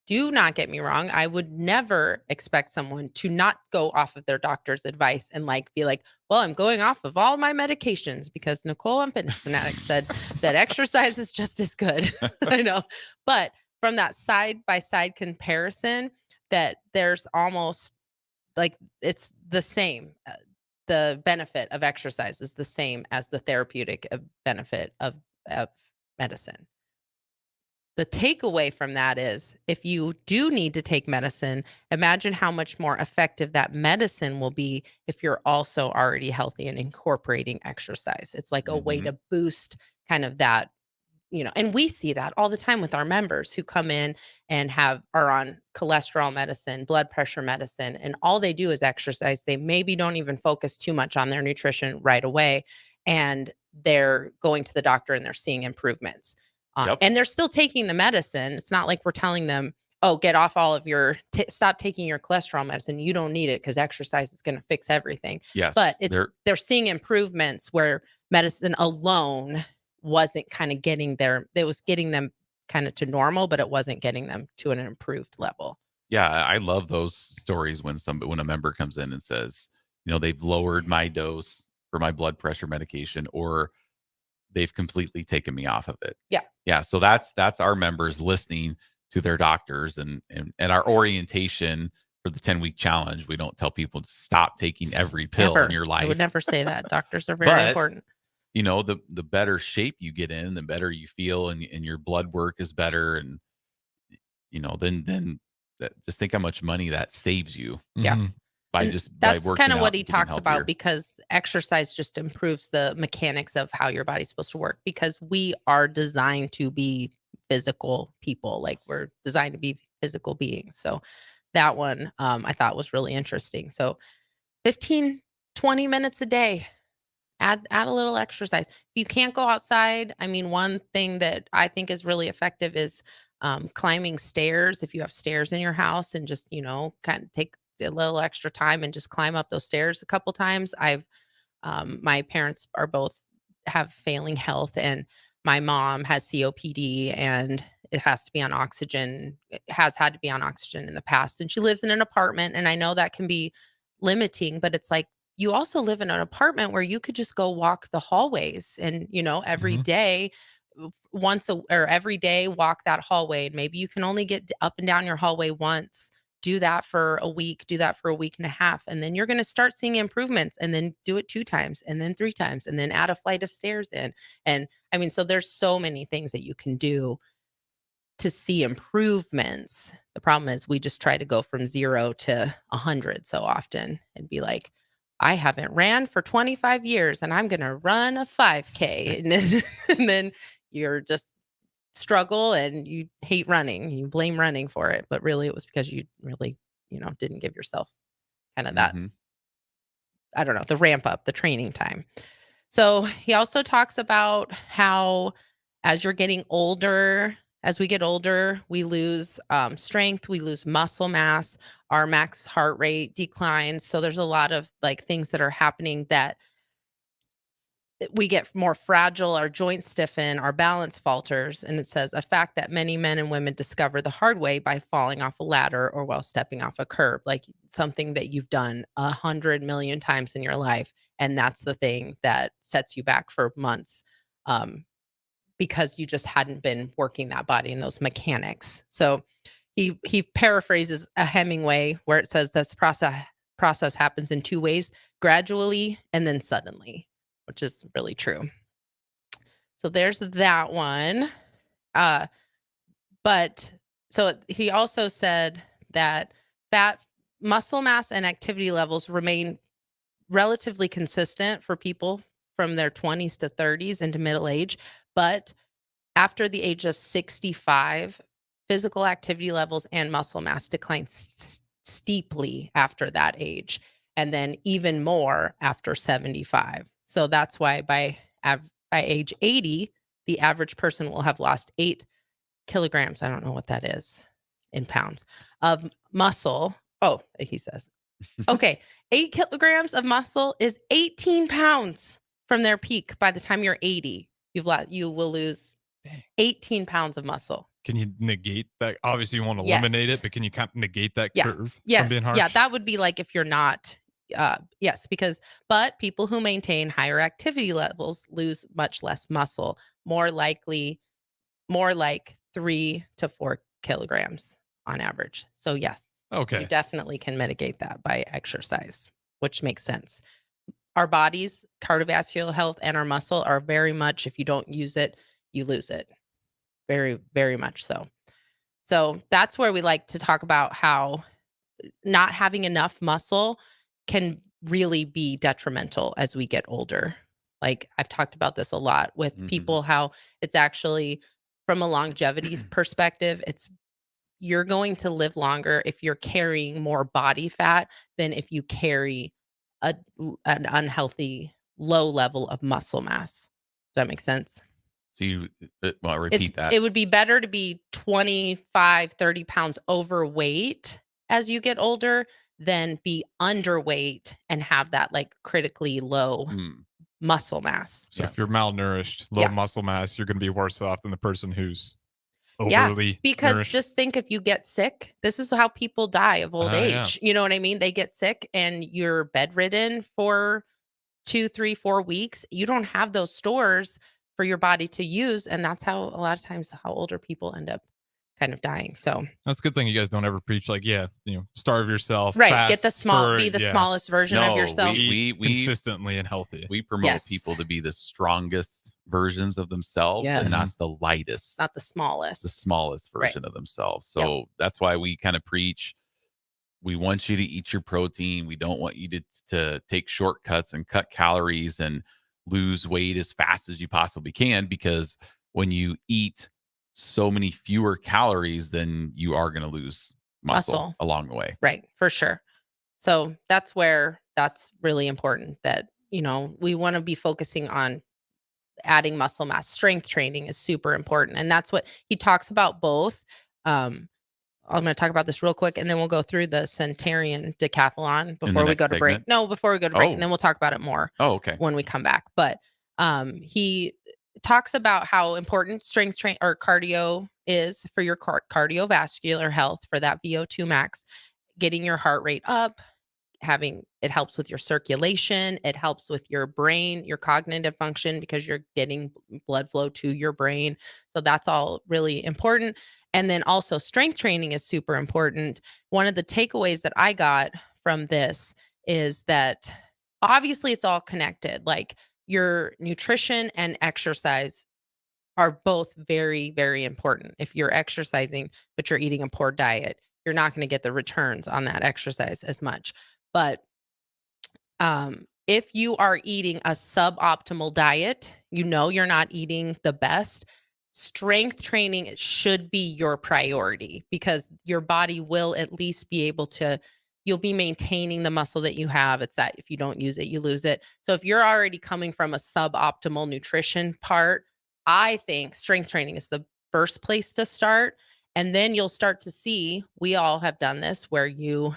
do not get me wrong, I would never expect someone to not go off of their doctor's advice and, like, be like, well, I'm going off of all my medications because Nicole on Fitness Fanatics said that exercise is just as good. I know. But from that side-by-side comparison, that there's almost, like, it's the same. The benefit of exercise is the same as the therapeutic benefit of medicine. The takeaway from that is, if you do need to take medicine, imagine how much more effective that medicine will be if you're also already healthy and incorporating exercise. It's like a way to boost kind of that, and we see that all the time with our members who come in and are on cholesterol medicine, blood pressure medicine, and all they do is exercise. They maybe don't even focus too much on their nutrition right away, and they're going to the doctor and they're seeing improvements. And they're still taking the medicine. It's not like we're telling them, oh, get off all of your, stop taking your cholesterol medicine. You don't need it because exercise is going to fix everything. Yes. But they're seeing improvements where medicine alone wasn't kind of getting there. It was getting them kind of to normal, but it wasn't getting them to an improved level. Yeah, I love those stories when a member comes in and says, they've lowered my dose for my blood pressure medication, or they've completely taken me off of it. Yeah. Yeah. So that's our members listening to their doctors, and our orientation for the 10-week challenge. We don't tell people to stop taking every pill in your life. I would never say that. Doctors are very important. The better shape you get in, the better you feel, and your blood work is better. And, then just think how much money that saves you. Yeah. That's kind of what he talks about, because exercise just improves the mechanics of how your body's supposed to work, because we are designed to be physical people. Like, we're designed to be physical beings. So that one I thought was really interesting. So 15, 20 minutes a day, add a little exercise. If you can't go outside, I mean, one thing that I think is really effective is climbing stairs. If you have stairs in your house, and just, kind of take a little extra time and just climb up those stairs a couple times. My parents are both have failing health, and my mom has COPD, and it has to be on oxygen. It has had to be on oxygen in the past. And she lives in an apartment, and I know that can be limiting, but it's like, you also live in an apartment where you could just go walk the hallways, and, every day, every day, walk that hallway. And maybe you can only get up and down your hallway once. Do that for a week, do that for a week and a half. And then you're going to start seeing improvements, and then do it 2 times, and then 3 times, and then add a flight of stairs in. And I mean, so there's so many things that you can do to see improvements. The problem is we just try to go from 0 to 100 so often, and be like, I haven't ran for 25 years and I'm going to run a 5K. And then you're just struggle, and you hate running. You blame running for it, but really it was because you really, didn't give yourself kind of that, I don't know, the ramp up, the training time. So he also talks about how, as we get older, we lose strength, we lose muscle mass, our max heart rate declines. So there's a lot of things that are happening, that we get more fragile, our joints stiffen, our balance falters. And it says, a fact that many men and women discover the hard way by falling off a ladder or while stepping off a curb, like something that you've done 100 million times in your life. And that's the thing that sets you back for months, because you just hadn't been working that body and those mechanics. So he paraphrases a Hemingway, where it says this process happens in 2 ways: gradually and then suddenly, which is really true. So there's that one. But so he also said that fat, muscle mass, and activity levels remain relatively consistent for people from their 20s to 30s into middle age. But after the age of 65, physical activity levels and muscle mass decline steeply after that age, and then even more after 75. So that's why by age 80, the average person will have lost 8 kilograms. I don't know what that is in pounds of muscle. Oh, he says, okay, 8 kilograms of muscle is 18 pounds from their peak. By the time you're 80, you will lose 18 pounds of muscle. Can you negate that? Obviously, you want to eliminate it, but can you kind of negate that curve from being harsh? Yeah, that would be like if you're not. Yes, but people who maintain higher activity levels lose much less muscle, more like 3 to 4 kilograms on average. So yes, okay, you definitely can mitigate that by exercise, which makes sense. Our body's cardiovascular health and our muscle are very much, if you don't use it, you lose it. Very, very much so. So that's where we like to talk about how not having enough muscle can really be detrimental as we get older. Like, I've talked about this a lot with people, how it's actually, from a longevity perspective, you're going to live longer if you're carrying more body fat than if you carry an unhealthy low level of muscle mass. Does that make sense? So repeat that. It would be better to be 25, 30 pounds overweight as you get older than be underweight and have that like critically low muscle mass. So if you're malnourished, low muscle mass, you're going to be worse off than the person who's overly because nourished. just think, if you get sick, this is how people die of old age. You know what I mean? They get sick and you're bedridden for 2, 3, 4 weeks. You don't have those stores for your body to use, and that's how a lot of times how older people end up kind of dying. So that's a good thing you guys don't ever preach like, starve yourself, right? Get the smallest version of yourself. We consistently and healthy. We promote people to be the strongest versions of themselves and not the lightest, not the smallest, version of themselves. So that's why we kind of preach. We want you to eat your protein. We don't want you to take shortcuts and cut calories and lose weight as fast as you possibly can, because when you eat so many fewer calories, then you are going to lose muscle along the way. Right, for sure. So that's where that's really important, that, we want to be focusing on adding muscle mass. Strength training is super important. And that's what he talks about both. I'm going to talk about this real quick, and then we'll go through the Centurion decathlon before we go to break. No, before we go to break, and then we'll talk about it more when we come back. But he talks about how important strength or cardio is for your cardiovascular health, for that VO2 max, getting your heart rate up, it helps with your circulation. It helps with your brain, your cognitive function, because you're getting blood flow to your brain. So that's all really important. And then also strength training is super important. One of the takeaways that I got from this is that obviously it's all connected. Like, your nutrition and exercise are both very, very important. If you're exercising, but you're eating a poor diet, you're not going to get the returns on that exercise as much. But if you are eating a suboptimal diet, you're not eating the best. Strength training should be your priority, because your body will at least be able to, you'll be maintaining the muscle that you have. It's that if you don't use it, you lose it. So if you're already coming from a suboptimal nutrition part, I think strength training is the first place to start. And then you'll start to see, we all have done this, where you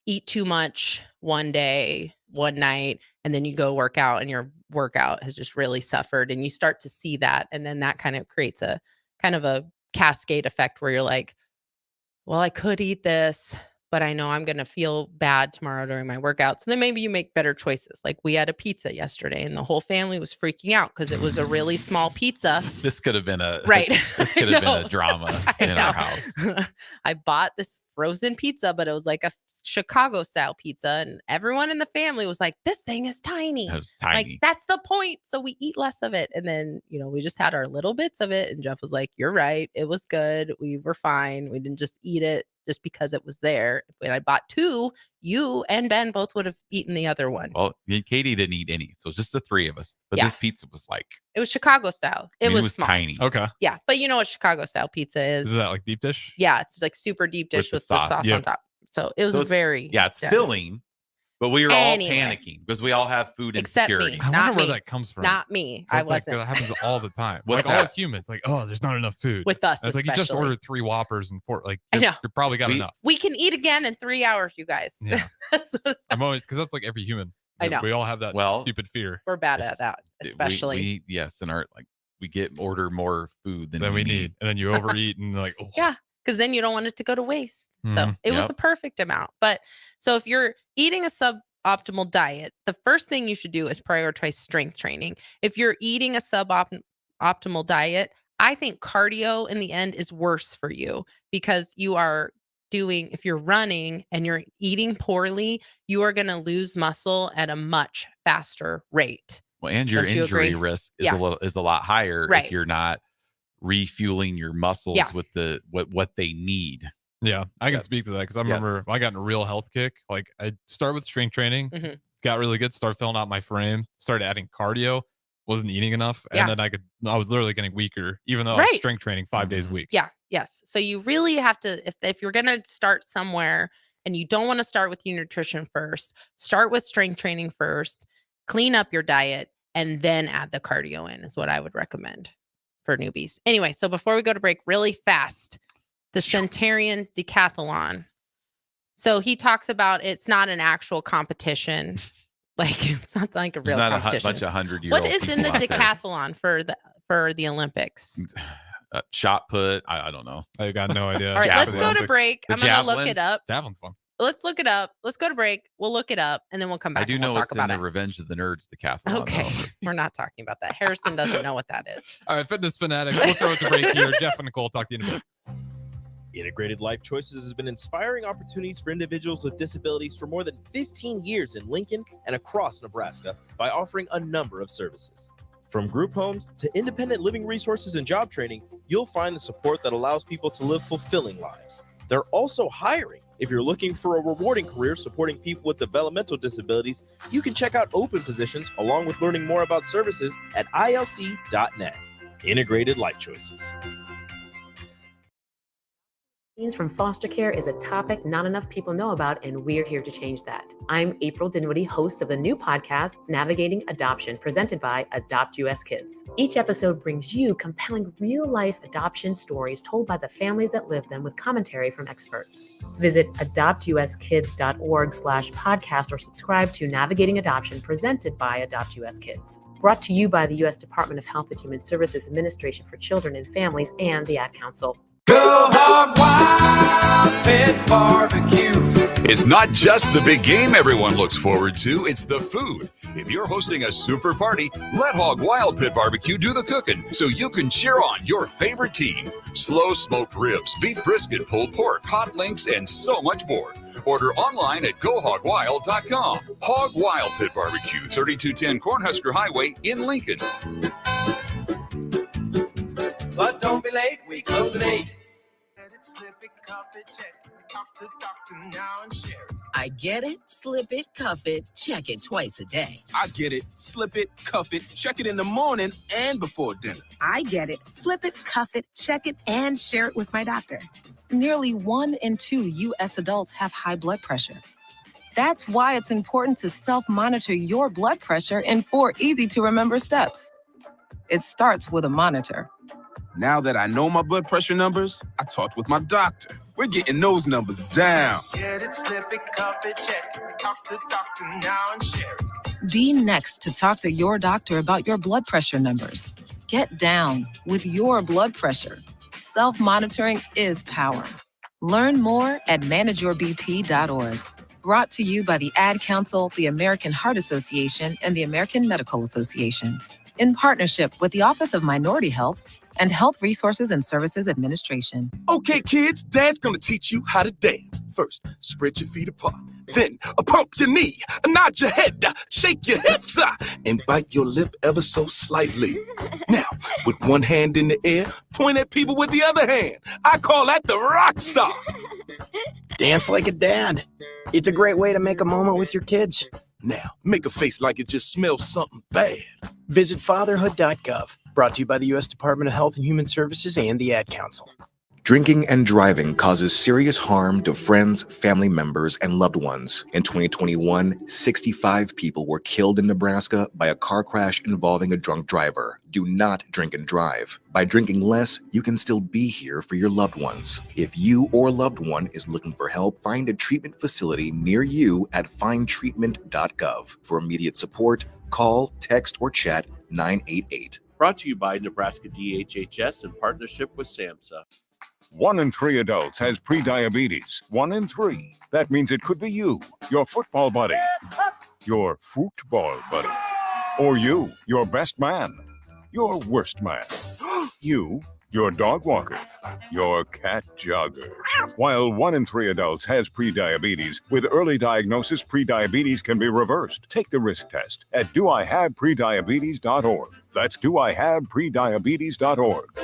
eat too much one day, one night, and then you go work out and your workout has just really suffered, and you start to see that. And then that kind of creates a kind of a cascade effect where you're like, well, I could eat this, but I know I'm going to feel bad tomorrow during my workout. So then maybe you make better choices. Like, we had a pizza yesterday and the whole family was freaking out because it was a really small pizza. This could have been This could have been a drama in our house. I bought this frozen pizza, but it was like a Chicago style pizza. And everyone in the family was like, this thing is tiny. It was tiny. Like, that's the point. So we eat less of it. And then, we just had our little bits of it. And Jeff was like, you're right. It was good. We were fine. We didn't just eat it just because it was there. When I bought 2, you and Ben both would have eaten the other one. Well, Katie didn't eat any. So it's just the 3 of us. But this pizza was like, it was Chicago style. It was small. tiny. Okay. Yeah. But you know what Chicago style pizza is? Is that like deep dish? Yeah. It's like super deep dish with the sauce on top. So it was it's filling, but we were all panicking because we all have food insecurity. I wonder where that comes from. Not me. I wasn't. That happens all the time. What's all that? humans, like, oh, there's not enough food. With us, and it's like, you just ordered 3 Whoppers and 4. Like, I know. you're probably got enough. We can eat again in 3 hours, you guys. Yeah. I'm always, because that's like every human. I know. We all have that stupid fear. We're bad at that, especially. We order more food than we need. And then you overeat and like, oh. Yeah. Because then you don't want it to go to waste. So it was the perfect amount. But so if you're eating a suboptimal diet, the first thing you should do is prioritize strength training. If you're eating a suboptimal diet, I think cardio in the end is worse for you, because if you're running and you're eating poorly, you are going to lose muscle at a much faster rate. Well, and your injury risk is a lot higher if you're not refueling your muscles with what they need. Yeah, I can speak to that, because I remember I got in a real health kick. Like, I started with strength training, got really good, started filling out my frame, started adding cardio, wasn't eating enough, and then I was literally getting weaker, even though I was strength training 5 days a week. Yeah, yes. So you really have to, if you're going to start somewhere and you don't want to start with your nutrition first, start with strength training first, clean up your diet, and then add the cardio in is what I would recommend for newbies. Anyway, so before we go to break, really fast, the Centurion Decathlon. So he talks about it's not an actual competition. Like it's not like a real There's not competition. a bunch of 100-year-old What is in the decathlon for the Olympics? Shot put. I don't know. I got no idea. All right, let's go to break. I'm gonna look it up. Javelin's fun. Let's look it up. Let's go to break. We'll look it up and then we'll come back. I do and know we'll what's talk in about the it. Revenge of the Nerds decathlon. Okay, we're not talking about that. Harrison doesn't know what that is. All right, Fitness Fanatics. We'll throw it to break here. Jeff and Nicole, talk to you in a bit. Integrated Life Choices has been inspiring opportunities for individuals with disabilities for more than 15 years in Lincoln and across Nebraska by offering a number of services. From group homes to independent living resources and job training, you'll find the support that allows people to live fulfilling lives. They're also hiring. If you're looking for a rewarding career supporting people with developmental disabilities, you can check out open positions along with learning more about services at ilc.net. Integrated Life Choices. From foster care is a topic not enough people know about, and we're here to change that. I'm April Dinwiddie, host of the new podcast, Navigating Adoption, presented by Adopt US Kids. Each episode brings you compelling real-life adoption stories told by the families that live them with commentary from experts. Visit adoptuskids.org/podcast or subscribe to Navigating Adoption, presented by Adopt US Kids. Brought to you by the U.S. Department of Health and Human Services Administration for Children and Families and the Ad Council. Go Hog Wild Pit Barbecue. It's not just the big game everyone looks forward to, it's the food. If you're hosting a super party, let Hog Wild Pit Barbecue do the cooking so you can cheer on your favorite team. Slow smoked ribs, beef brisket, pulled pork, hot links, and so much more. Order online at GoHogWild.com. Hog Wild Pit Barbecue, 3210 Cornhusker Highway in Lincoln. But don't be late, we close at 8. I get it, slip it, cuff it, check it twice a day. I get it, slip it, cuff it, check it in the morning and before dinner. I get it, slip it, cuff it, check it, and share it with my doctor. Nearly 1 in 2 U.S. adults have high blood pressure. That's why it's important to self-monitor your blood pressure in 4 easy-to-remember steps. It starts with a monitor. Now that I know my blood pressure numbers, I talked with my doctor. We're getting those numbers down. Get it, slip it, cuff it, check it. Talk to doctor now and share it. Be next to talk to your doctor about your blood pressure numbers. Get down with your blood pressure. Self-monitoring is power. Learn more at manageyourbp.org. Brought to you by the Ad Council, the American Heart Association, and the American Medical Association, in partnership with the Office of Minority Health and Health Resources and Services Administration. Okay, kids, Dad's gonna teach you how to dance. First, spread your feet apart. Then, pump your knee, nod your head, shake your hips, and bite your lip ever so slightly. Now, with one hand in the air, point at people with the other hand. I call that the rock star. Dance like a dad. It's a great way to make a moment with your kids. Now, make a face like it just smells something bad. Visit fatherhood.gov. Brought to you by the U.S. Department of Health and Human Services and the Ad Council. Drinking and driving causes serious harm to friends, family members, and loved ones. In 2021, 65 people were killed in Nebraska by a car crash involving a drunk driver. Do not drink and drive. By drinking less, you can still be here for your loved ones. If you or loved one is looking for help, find a treatment facility near you at findtreatment.gov. For immediate support, call, text, or chat 988. Brought to you by Nebraska DHHS in partnership with SAMHSA. 1 in 3 adults has prediabetes. 1 in 3. That means it could be you, your football buddy, your football buddy, or you, your best man, your worst man, you, your dog walker, your cat jogger. While 1 in 3 adults has prediabetes, with early diagnosis, prediabetes can be reversed. Take the risk test at doihaveprediabetes.org. That's doihaveprediabetes.org.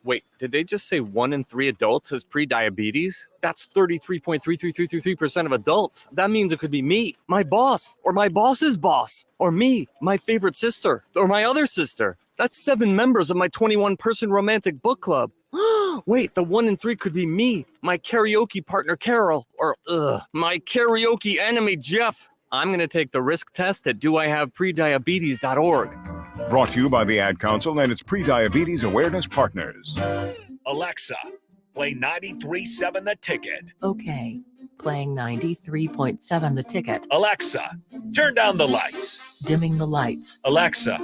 Wait, did they just say 1 in 3 adults has prediabetes? That's 33.33333% of adults. That means it could be me, my boss, or my boss's boss, or me, my favorite sister, or my other sister. That's 7 members of my 21-person romantic book club. Wait, the 1 in 3 could be me, my karaoke partner Carol, or my karaoke enemy Jeff. I'm going to take the risk test at doihaveprediabetes.org. Brought to you by the Ad Council and its pre-diabetes awareness partners. Alexa, play 93.7 The Ticket. Okay, playing 93.7 The Ticket. Alexa, turn down the lights. Dimming the lights. Alexa,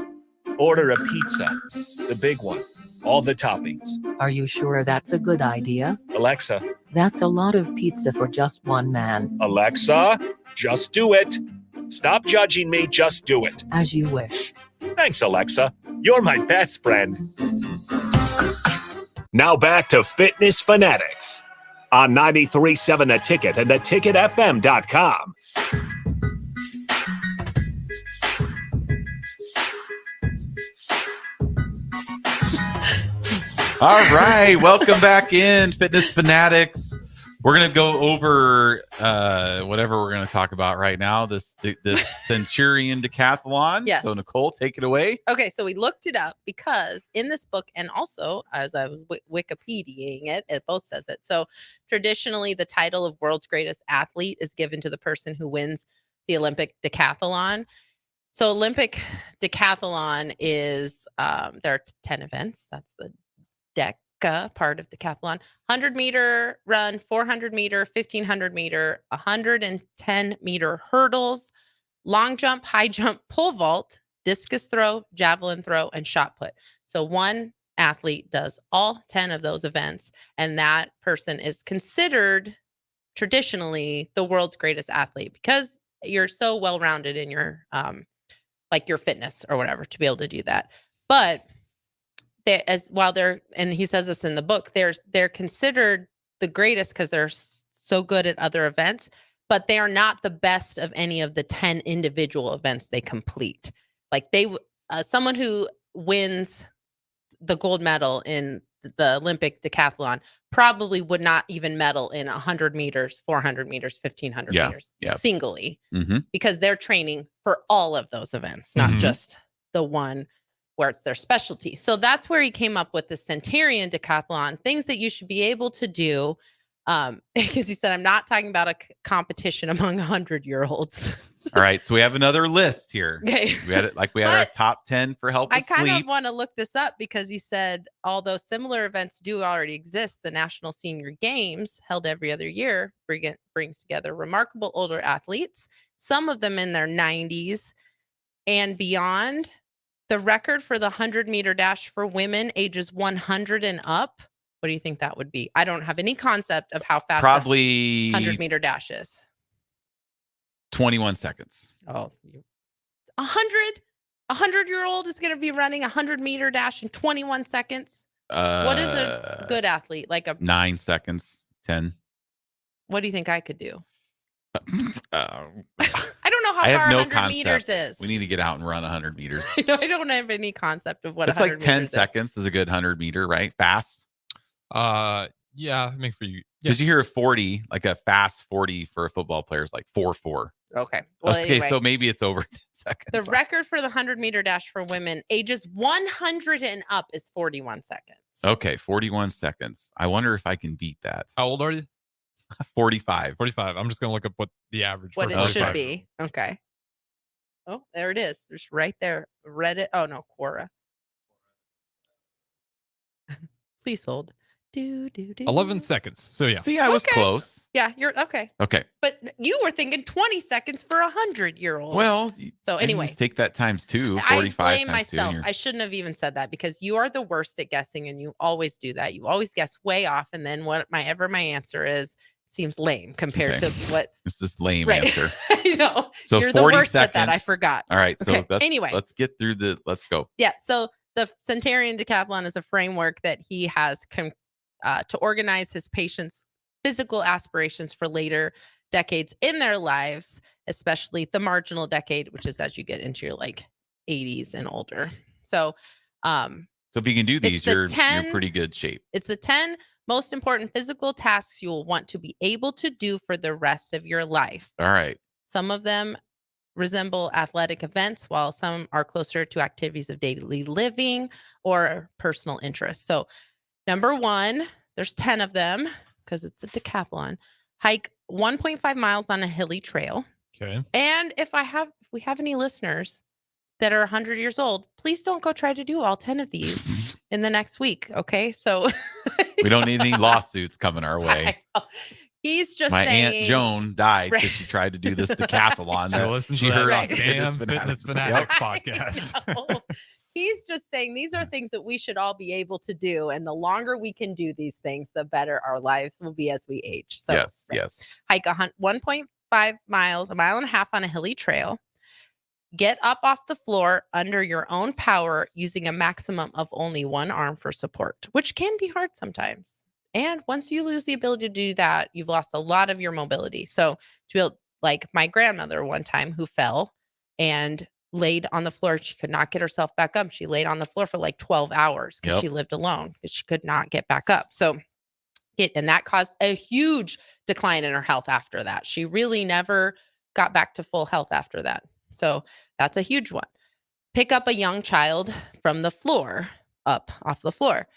order a pizza, the big one, all the toppings. Are you sure that's a good idea? Alexa. That's a lot of pizza for just one man. Alexa, just do it. Stop judging me, just do it. As you wish. Thanks, Alexa. You're my best friend. Now back to Fitness Fanatics on 93.7 The Ticket and theticketfm.com. All right, welcome back in, Fitness Fanatics. We're going to go over whatever we're going to talk about right now, this Centurion Decathlon. Yes. So, Nicole, take it away. Okay, so we looked it up because in this book, and also as I was Wikipediaing it, it both says it. So traditionally, the title of world's greatest athlete is given to the person who wins the Olympic decathlon. So Olympic decathlon is, there are 10 events. That's the DECA part of decathlon. 100-meter run, 400-meter, 1,500-meter, 110-meter hurdles, long jump, high jump, pole vault, discus throw, javelin throw, and shot put. So one athlete does all 10 of those events, and that person is considered traditionally the world's greatest athlete because you're so well-rounded in your like your fitness or whatever to be able to do that. But and he says this in the book, they're considered the greatest because they're so good at other events, but they are not the best of any of the 10 individual events they complete. Like someone who wins the gold medal in the Olympic decathlon probably would not even medal in 100 meters, 400 meters, 1,500 meters singly because they're training for all of those events, not just the one where it's their specialty. So that's where he came up with the Centurion Decathlon, things that you should be able to do. Because he said, I'm not talking about a competition among 100-year-olds. All right, so we have another list here. Okay. We had our top 10 for help with I kind sleep. of want to look this up because he said, although similar events do already exist, the National Senior Games, held every other year, brings together remarkable older athletes, some of them in their 90s and beyond. The record for the 100-meter dash for women ages 100 and up. What do you think that would be? I don't have any concept of how fast probably 100-meter dash is. 21 seconds. Oh, 100-year-old is going to be running a 100-meter dash in 21 seconds. What is a good athlete? Like 9 seconds, 10. What do you think I could do? I don't know how far 100 meters is. We need to get out and run 100 meters. I don't have any concept of what it's 100 like 10 meters seconds is a good 100 meter, right? Fast. Yeah, I mean for you. Because you hear a 40, like a fast 40 for a football player is like 4.4. Okay. Well, okay, anyway, so maybe it's over 10 seconds. The record for the 100-meter dash for women ages 100 and up is 41 seconds. Okay, 41 seconds. I wonder if I can beat that. How old are you? 45. 45. I'm just going to look up what the average What for it 45. should be. Okay. Oh, there it is. There's right there. Reddit. Oh, no, Quora. Please hold. 11 seconds. So yeah. See, I was close. Yeah, you're okay. Okay. But you were thinking 20 seconds for 100-year-old. Well, so anyway, just take that times 2. 45 I blame times 2 myself. here. I shouldn't have even said that because you are the worst at guessing, and you always do that. You always guess way off, and then whatever my answer is seems lame compared to what. It's this lame answer. I know. So you're the 40 worst seconds. at that. I forgot. All right. So okay. Anyway, let's get through let's go. Yeah. So the Centurion Decathlon is a framework that he has to organize his patients' physical aspirations for later decades in their lives, especially the marginal decade, which is as you get into your like 80s and older. So if you can do these, you're in pretty good shape. It's the 10 most important physical tasks you will want to be able to do for the rest of your life. All right. Some of them resemble athletic events, while some are closer to activities of daily living or personal interests. So number 1, there's 10 of them because it's a decathlon. Hike 1.5 miles on a hilly trail. Okay. And if we have any listeners that are 100 years old, please don't go try to do all 10 of these in the next week. Okay. So we don't need any lawsuits coming our way. He's just my saying, Aunt Joan died because she tried to do this decathlon. She heard on damn Fitness Fanatics podcast. He's just saying these are things that we should all be able to do. And the longer we can do these things, the better our lives will be as we age. So yes. Hike 1.5 miles, a mile and a half on a hilly trail. Get up off the floor under your own power using a maximum of only one arm for support, which can be hard sometimes. And once you lose the ability to do that, you've lost a lot of your mobility. So to be able, like my grandmother one time who fell and laid on the floor, she could not get herself back up. She laid on the floor for like 12 hours because she lived alone because she could not get back up. So and that caused a huge decline in her health after that. She really never got back to full health after that. So that's a huge one. Pick up a young child from the floor, up off the floor.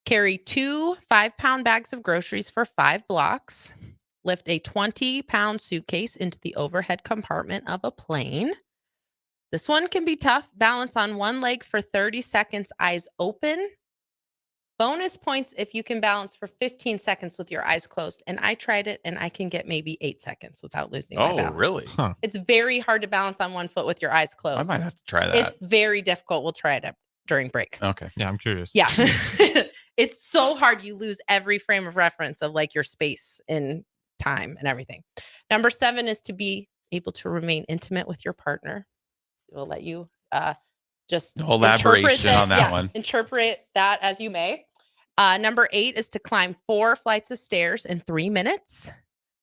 Carry 2 5-pound bags of groceries for 5 blocks. Lift a 20-pound suitcase into the overhead compartment of a plane. This one can be tough. Balance on one leg for 30 seconds, eyes open. Bonus points if you can balance for 15 seconds with your eyes closed. And I tried it and I can get maybe 8 seconds without losing my balance. Oh, really? Huh. It's very hard to balance on one foot with your eyes closed. I might have to try that. It's very difficult. We'll try it during break. Okay. Yeah, I'm curious. Yeah. It's so hard. You lose every frame of reference of like your space in time and everything. Number 7 is to be able to remain intimate with your partner. We'll let you just no elaboration on that one. Interpret that as you may. Number 8 is to climb 4 flights of stairs in 3 minutes.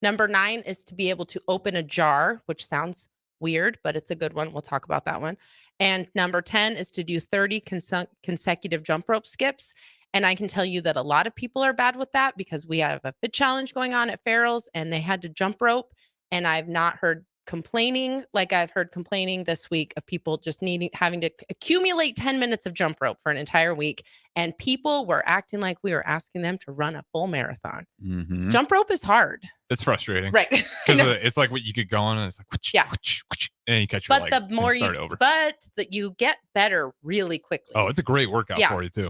Number 9 is to be able to open a jar, which sounds weird, but it's a good one. We'll talk about that one. And number 10 is to do 30 consecutive jump rope skips. And I can tell you that a lot of people are bad with that because we have a fit challenge going on at Farrell's and they had to jump rope. And I've not heard complaining like I've heard complaining this week of people just having to accumulate 10 minutes of jump rope for an entire week. And people were acting like we were asking them to run a full marathon. Mm-hmm. Jump rope is hard. It's frustrating. Right. Because it's like what you get going and it's like, and you catch your leg the more and start over. But that you get better really quickly. Oh, it's a great workout for you too.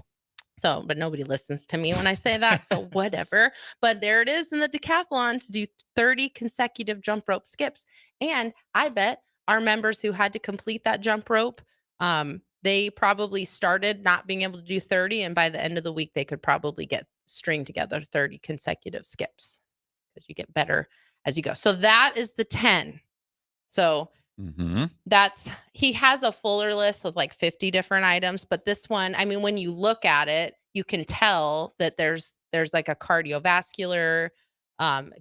So, but nobody listens to me when I say that. So whatever. But there it is in the decathlon to do 30 consecutive jump rope skips. And I bet our members who had to complete that jump rope, they probably started not being able to do 30. And by the end of the week, they could probably string together 30 consecutive skips because you get better as you go. So that is the 10. So he has a fuller list with like 50 different items, but this one, I mean, when you look at it, you can tell that there's like a cardiovascular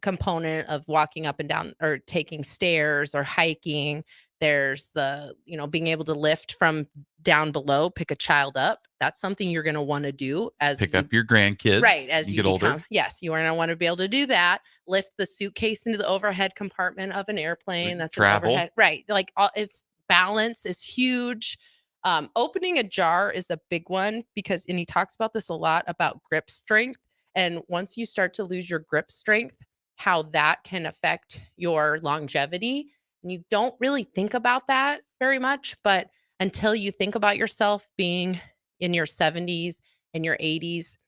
component of walking up and down or taking stairs or hiking. There's the, being able to lift from down below, pick a child up. That's something you're going to want to do as pick up your grandkids. Right. As you get older. Yes. You are going to want to be able to do that. Lift the suitcase into the overhead compartment of an airplane. That's travel. An overhead. Right. Like it's balance is huge. Opening a jar is a big one and he talks about this a lot about grip strength. And once you start to lose your grip strength, how that can affect your longevity. And you don't really think about that very much, but until you think about yourself being in your 70s and your 80s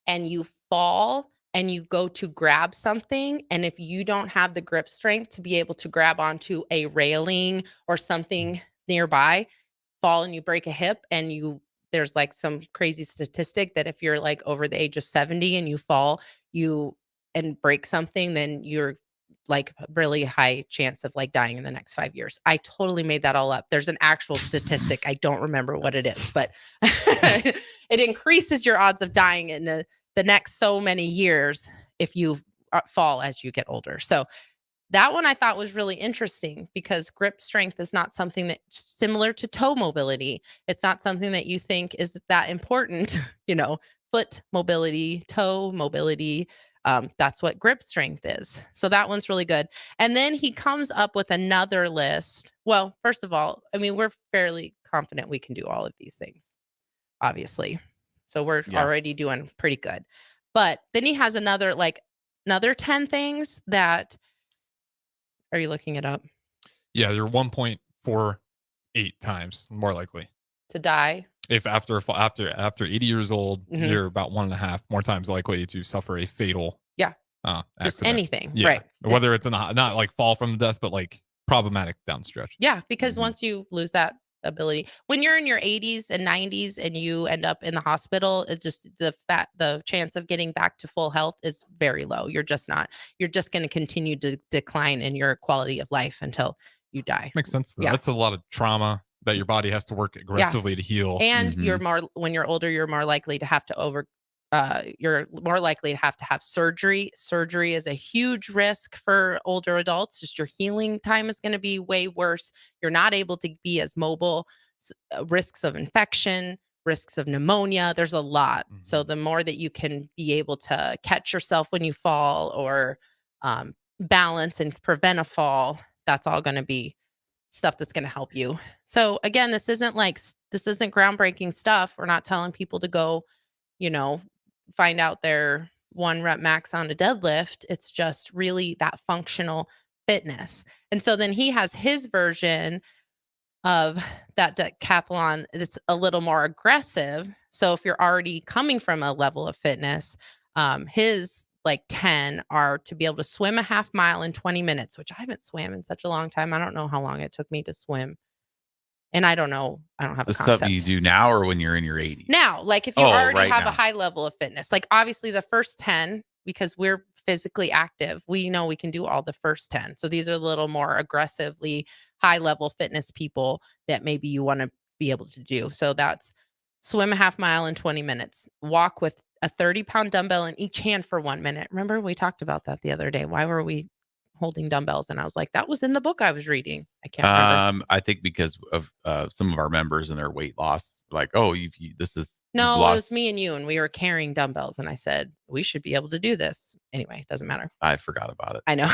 and you fall and you go to grab something, and if you don't have the grip strength to be able to grab onto a railing or something nearby, fall and you break a hip and there's like some crazy statistic that if you're like over the age of 70 and you fall and break something, then you're like really high chance of like dying in the next 5 years. I totally made that all up. There's an actual statistic. I don't remember what it is, but it increases your odds of dying in the next so many years if you fall as you get older. So that one I thought was really interesting because grip strength is not something that's similar to toe mobility. It's not something that you think is that important, foot mobility, toe mobility. That's what grip strength is. So that one's really good. And then he comes up with another list. Well, first of all, I mean, we're fairly confident we can do all of these things, obviously. So we're already doing pretty good. But then he has another 10 things that, are you looking it up? Yeah, they're 1.48 times more likely to die. If after 80 years old, Mhm. you're about 1.5 more times likely to suffer a fatal Yeah. accident. Just anything, Yeah. right. Whether it's not like fall from death, but like problematic downstretch. Yeah, because Mm-hmm. once you lose that ability, when you're in your 80s and 90s and you end up in the hospital, it just the chance of getting back to full health is very low. You're just going to continue to decline in your quality of life until you die. Makes sense though. Yeah. That's a lot of trauma that your body has to work aggressively to heal. And Mhm. you're when you're older, you're more likely to have to you're more likely to have surgery. Surgery is a huge risk for older adults. Just your healing time is going to be way worse. You're not able to be as mobile. Risks of infection, risks of pneumonia. There's a lot. So the more that you can be able to catch yourself when you fall or balance and prevent a fall, that's all going to be stuff that's going to help you. So again, this isn't groundbreaking stuff. We're not telling people to go, find out their 1 rep max on a deadlift. It's just really that functional fitness. And so then he has his version of that decathlon. It's a little more aggressive. So if you're already coming from a level of fitness, his like 10 are to be able to swim a half mile in 20 minutes, which I haven't swam in such a long time. I don't know how long it took me to swim. And I don't know. I don't have a This concept. stuff you do now or when you're in your 80s? Now, like if you already right have now. a high level of fitness, like obviously the first 10, because we're physically active, we know we can do all the first 10. So these are a little more aggressively high level fitness people that maybe you want to be able to do. So that's swim a half mile in 20 minutes, walk with a 30-pound dumbbell in each hand for 1 minute. Remember, we talked about that the other day. Why were we holding dumbbells? And I was like, that was in the book I was reading. I can't remember. I think because of some of our members and their weight loss, like, oh, this is No, you've it lost. was me and you, and we were carrying dumbbells. And I said, we should be able to do this. Anyway, it doesn't matter. I forgot about it. I know.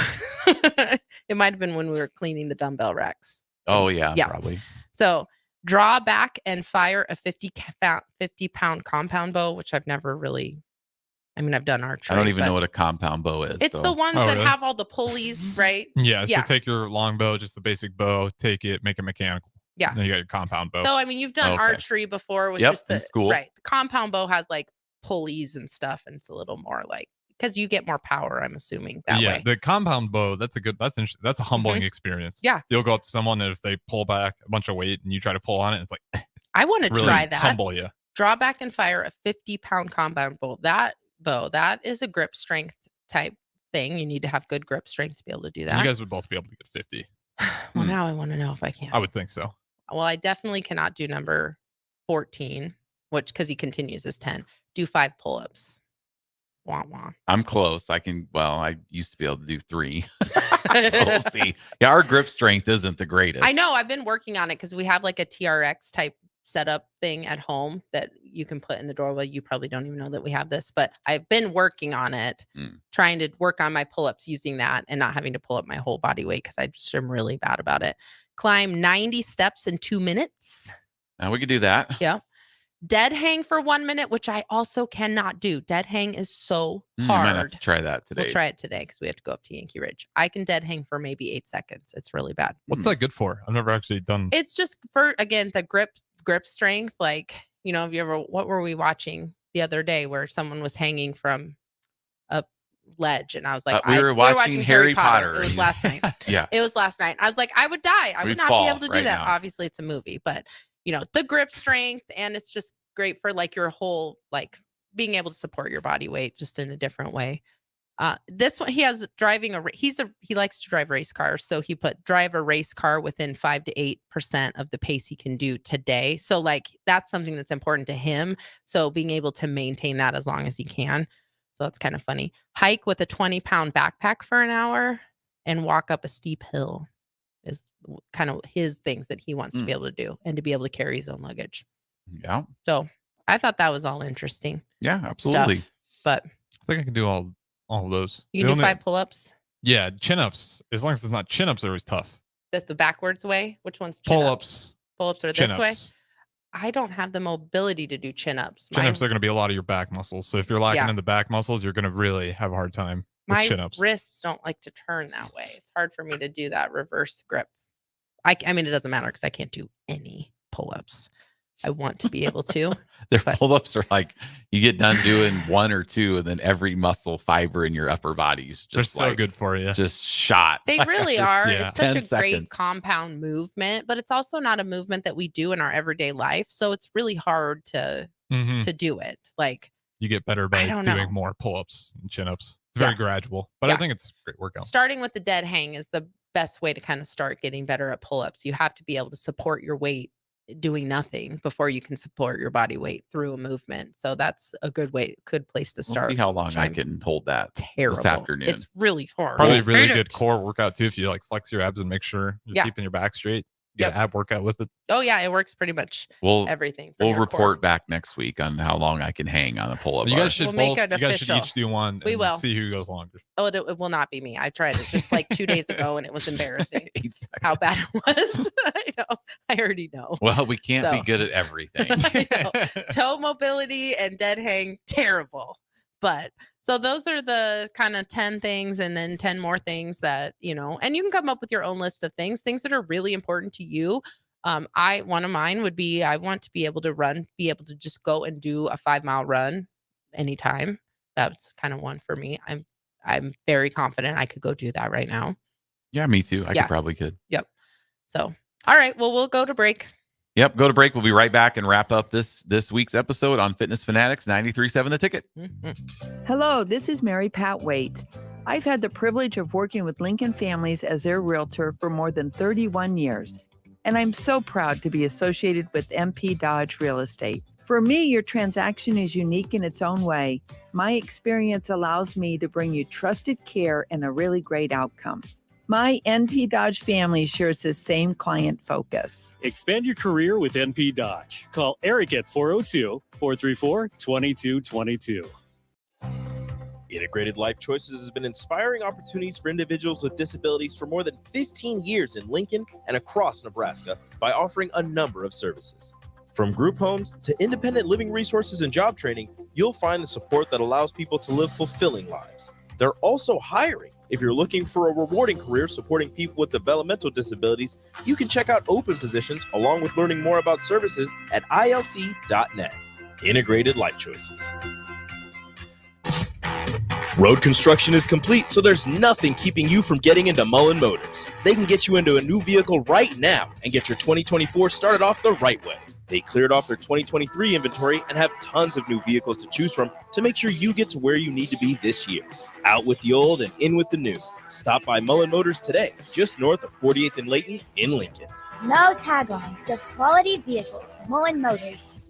It might have been when we were cleaning the dumbbell racks. Oh, yeah, probably. So draw back and fire a 50-pound compound bow, which I've never really, I've done archery. I don't even know what a compound bow is. It's the ones that have all the pulleys, right? Yeah. So take your longbow, just the basic bow, take it, make it mechanical. Yeah. And then you got your compound bow. So, you've done archery before with just the, right. The compound bow has like pulleys and stuff. And it's a little more like, because you get more power, I'm assuming that way. The compound bow, that's interesting. That's a humbling experience. Yeah. You'll go up to someone and if they pull back a bunch of weight and you try to pull on it, it's like, I want to really try that. humble you. Draw back and fire a 50-pound compound bow. That is a grip strength type thing. You need to have good grip strength to be able to do that. You guys would both be able to get 50. Well, now I want to know if I can. I would think so. Well, I definitely cannot do number 14, because he continues as 10. Do 5 pull-ups. Wah, wah. I'm close. I used to be able to do 3. So we'll see. Yeah, our grip strength isn't the greatest. I know. I've been working on it because we have like a TRX type setup thing at home that you can put in the doorway. You probably don't even know that we have this, but I've been working on it, trying to work on my pull-ups using that and not having to pull up my whole body weight because I just am really bad about it. Climb 90 steps in 2 minutes. We could do that. Yeah. Dead hang for 1 minute, which I also cannot do. Dead hang is so I hard. might have to try that today. We'll try it today because we have to go up to Yankee Ridge. I can dead hang for maybe 8 seconds. It's really bad. What's that good for? I've never actually done. It's just for, again, the grip strength. Like, have you ever, what were we watching the other day where someone was hanging from a ledge and I was like, we were watching Harry Potter. It was last night. Yeah. It was last night. I was like, I would die. I would not be able to do that. Now. Obviously it's a movie, but the grip strength, and it's just great for like your whole, like being able to support your body weight just in a different way. This one, he has driving he likes to drive race cars. So he put drive a race car within 5 to 8% of the pace he can do today. So like, that's something that's important to him. So being able to maintain that as long as he can. So that's kind of funny. Hike with a 20-pound backpack for an hour and walk up a steep hill is kind of his things that he wants to be able to do and to be able to carry his own luggage. Yeah. So I thought that was all interesting. Yeah, absolutely. Stuff, but I think I can do all of those. You can do 5 pull-ups. Yeah, chin-ups. As long as it's not chin-ups, are always tough. That's the backwards way. Which one's chin-ups? Pull-ups. Pull-ups are this way. I don't have the mobility to do chin-ups. Chin-ups are going to be a lot of your back muscles. So if you're lacking in the back muscles, you're going to really have a hard time with my chin-ups. Wrists don't like to turn that way. It's hard for me to do that reverse grip. I mean, it doesn't matter because I can't do any pull-ups. I want to be able to. Their pull-ups are like you get done doing 1 or 2, and then every muscle fiber in your upper body is just They're so good for you. Just shot. They really are. Yeah. It's such 10 a great seconds. compound movement, but it's also not a movement that we do in our everyday life. So it's really hard to do it. Like You get better by don't know. doing more pull-ups and chin-ups. It's very gradual, but I think it's a great workout. starting with the dead hang is the best way to kind of start getting better at pull-ups. You have to be able to support your weight doing nothing before you can support your body weight through a movement. So that's a good place to We'll start. see how long I can hold that Terrible. this afternoon. It's really hard. Probably I a really hate good it. core workout too. If you like flex your abs and make sure you're Yeah. keeping your back straight, get an ab workout with it. Oh yeah, it works pretty much everything. from We'll your core. report back next week on how long I can hang on a pull-up. You bar. guys should We'll make both. it You guys should official. each do one. We and will. see who goes longer. Oh, it will not be me. I tried it just like 2 days ago, and it was embarrassing how bad it was. I know. I already know. Well, we can't be So. good at everything. I know. Toe mobility and dead hang, terrible. But so those are the kind of 10 things, and then 10 more things that, and you can come up with your own list of things that are really important to you. One of mine would be, I want to be able to just go and do a 5-mile run anytime. That's kind of one for me. I'm very confident I could go do that right now. Yeah, me too. I Yeah. could. Yep. So, all right. Well, we'll go to break. Yep. Go to break. We'll be right back and wrap up this week's episode on Fitness Fanatics 93.7 The Ticket. Hello, this is Mary Pat Waite. I've had the privilege of working with Lincoln Families as their realtor for more than 31 years, and I'm so proud to be associated with MP Dodge Real Estate. For me, your transaction is unique in its own way. My experience allows me to bring you trusted care and a really great outcome. My NP Dodge family shares the same client focus. Expand your career with NP Dodge. Call Eric at 402-434-2222. Integrated Life Choices has been inspiring opportunities for individuals with disabilities for more than 15 years in Lincoln and across Nebraska by offering a number of services. From group homes to independent living resources and job training, you'll find the support that allows people to live fulfilling lives. They're also hiring. If you're looking for a rewarding career supporting people with developmental disabilities, you can check out open positions along with learning more about services at ilc.net. Integrated Life Choices. Road construction is complete, so there's nothing keeping you from getting into Mullen Motors. They can get you into a new vehicle right now and get your 2024 started off the right way. They cleared off their 2023 inventory and have tons of new vehicles to choose from to make sure you get to where you need to be this year. Out with the old and in with the new. Stop by Mullen Motors today, just north of 48th and Layton in Lincoln. No tagline, just quality vehicles. Mullen Motors.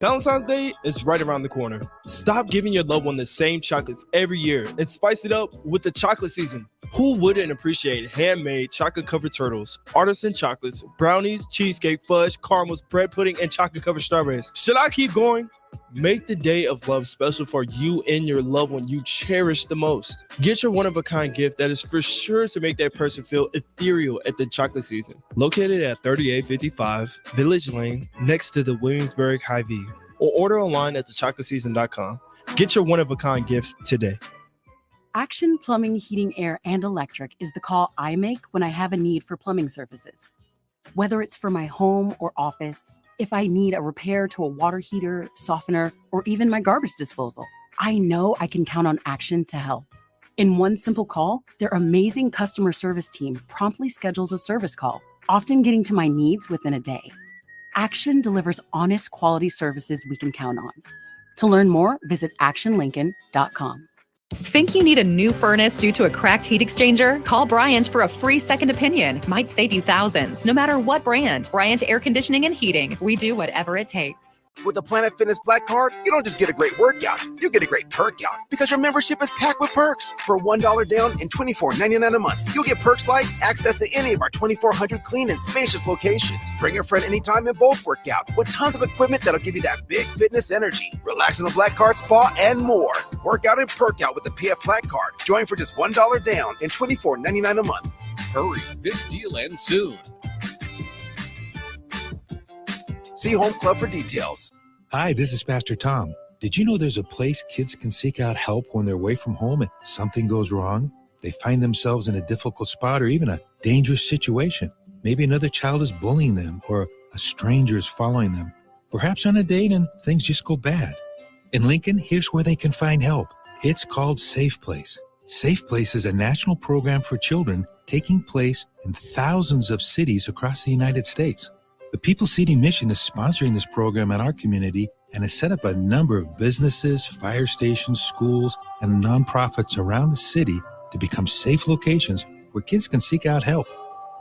Valentine's Day is right around the corner. Stop giving your loved one the same chocolates every year and spice it up with the chocolate season. Who wouldn't appreciate handmade chocolate-covered turtles, artisan chocolates, brownies, cheesecake, fudge, caramels, bread pudding, and chocolate-covered strawberries? Should I keep going? Make the day of love special for you and your loved one you cherish the most. Get your one-of-a-kind gift that is for sure to make that person feel ethereal at the chocolate season. Located at 3855 Village Lane, next to the Williamsburg Hy-Vee, or order online at thechocolateseason.com. Get your one-of-a-kind gift today. Action Plumbing, Heating, Air, and Electric is the call I make when I have a need for plumbing services. Whether it's for my home or office, if I need a repair to a water heater, softener, or even my garbage disposal, I know I can count on Action to help. In one simple call, their amazing customer service team promptly schedules a service call, often getting to my needs within a day. Action delivers honest quality services we can count on. To learn more, visit actionlincoln.com. Think you need a new furnace due to a cracked heat exchanger? Call Bryant for a free second opinion. Might save you thousands, no matter what brand. Bryant Air Conditioning and Heating. We do whatever it takes. With the Planet Fitness Black Card, you don't just get a great workout, you get a great perk out because your membership is packed with perks. For $1 down and $24.99 a month, you'll get perks like access to any of our 2,400 clean and spacious locations. Bring a friend anytime and both work out with tons of equipment that'll give you that big fitness energy. Relax in the Black Card spa and more. Work out and perk out with the PF Black Card. Join for just $1 down and $24.99 a month. Hurry, this deal ends soon. See Home Club for details. Hi, this is Pastor Tom. Did you know there's a place kids can seek out help when they're away from home and something goes wrong? they find themselves in a difficult spot or even a dangerous situation. Maybe another child is bullying them or a stranger is following them. Perhaps on a date and things just go bad. In Lincoln, here's where they can find help. It's called Safe Place. Safe Place is a national program for children taking place in thousands of cities across the United States. The People Seeding Mission is sponsoring this program in our community and has set up a number of businesses, fire stations, schools, and nonprofits around the city to become safe locations where kids can seek out help.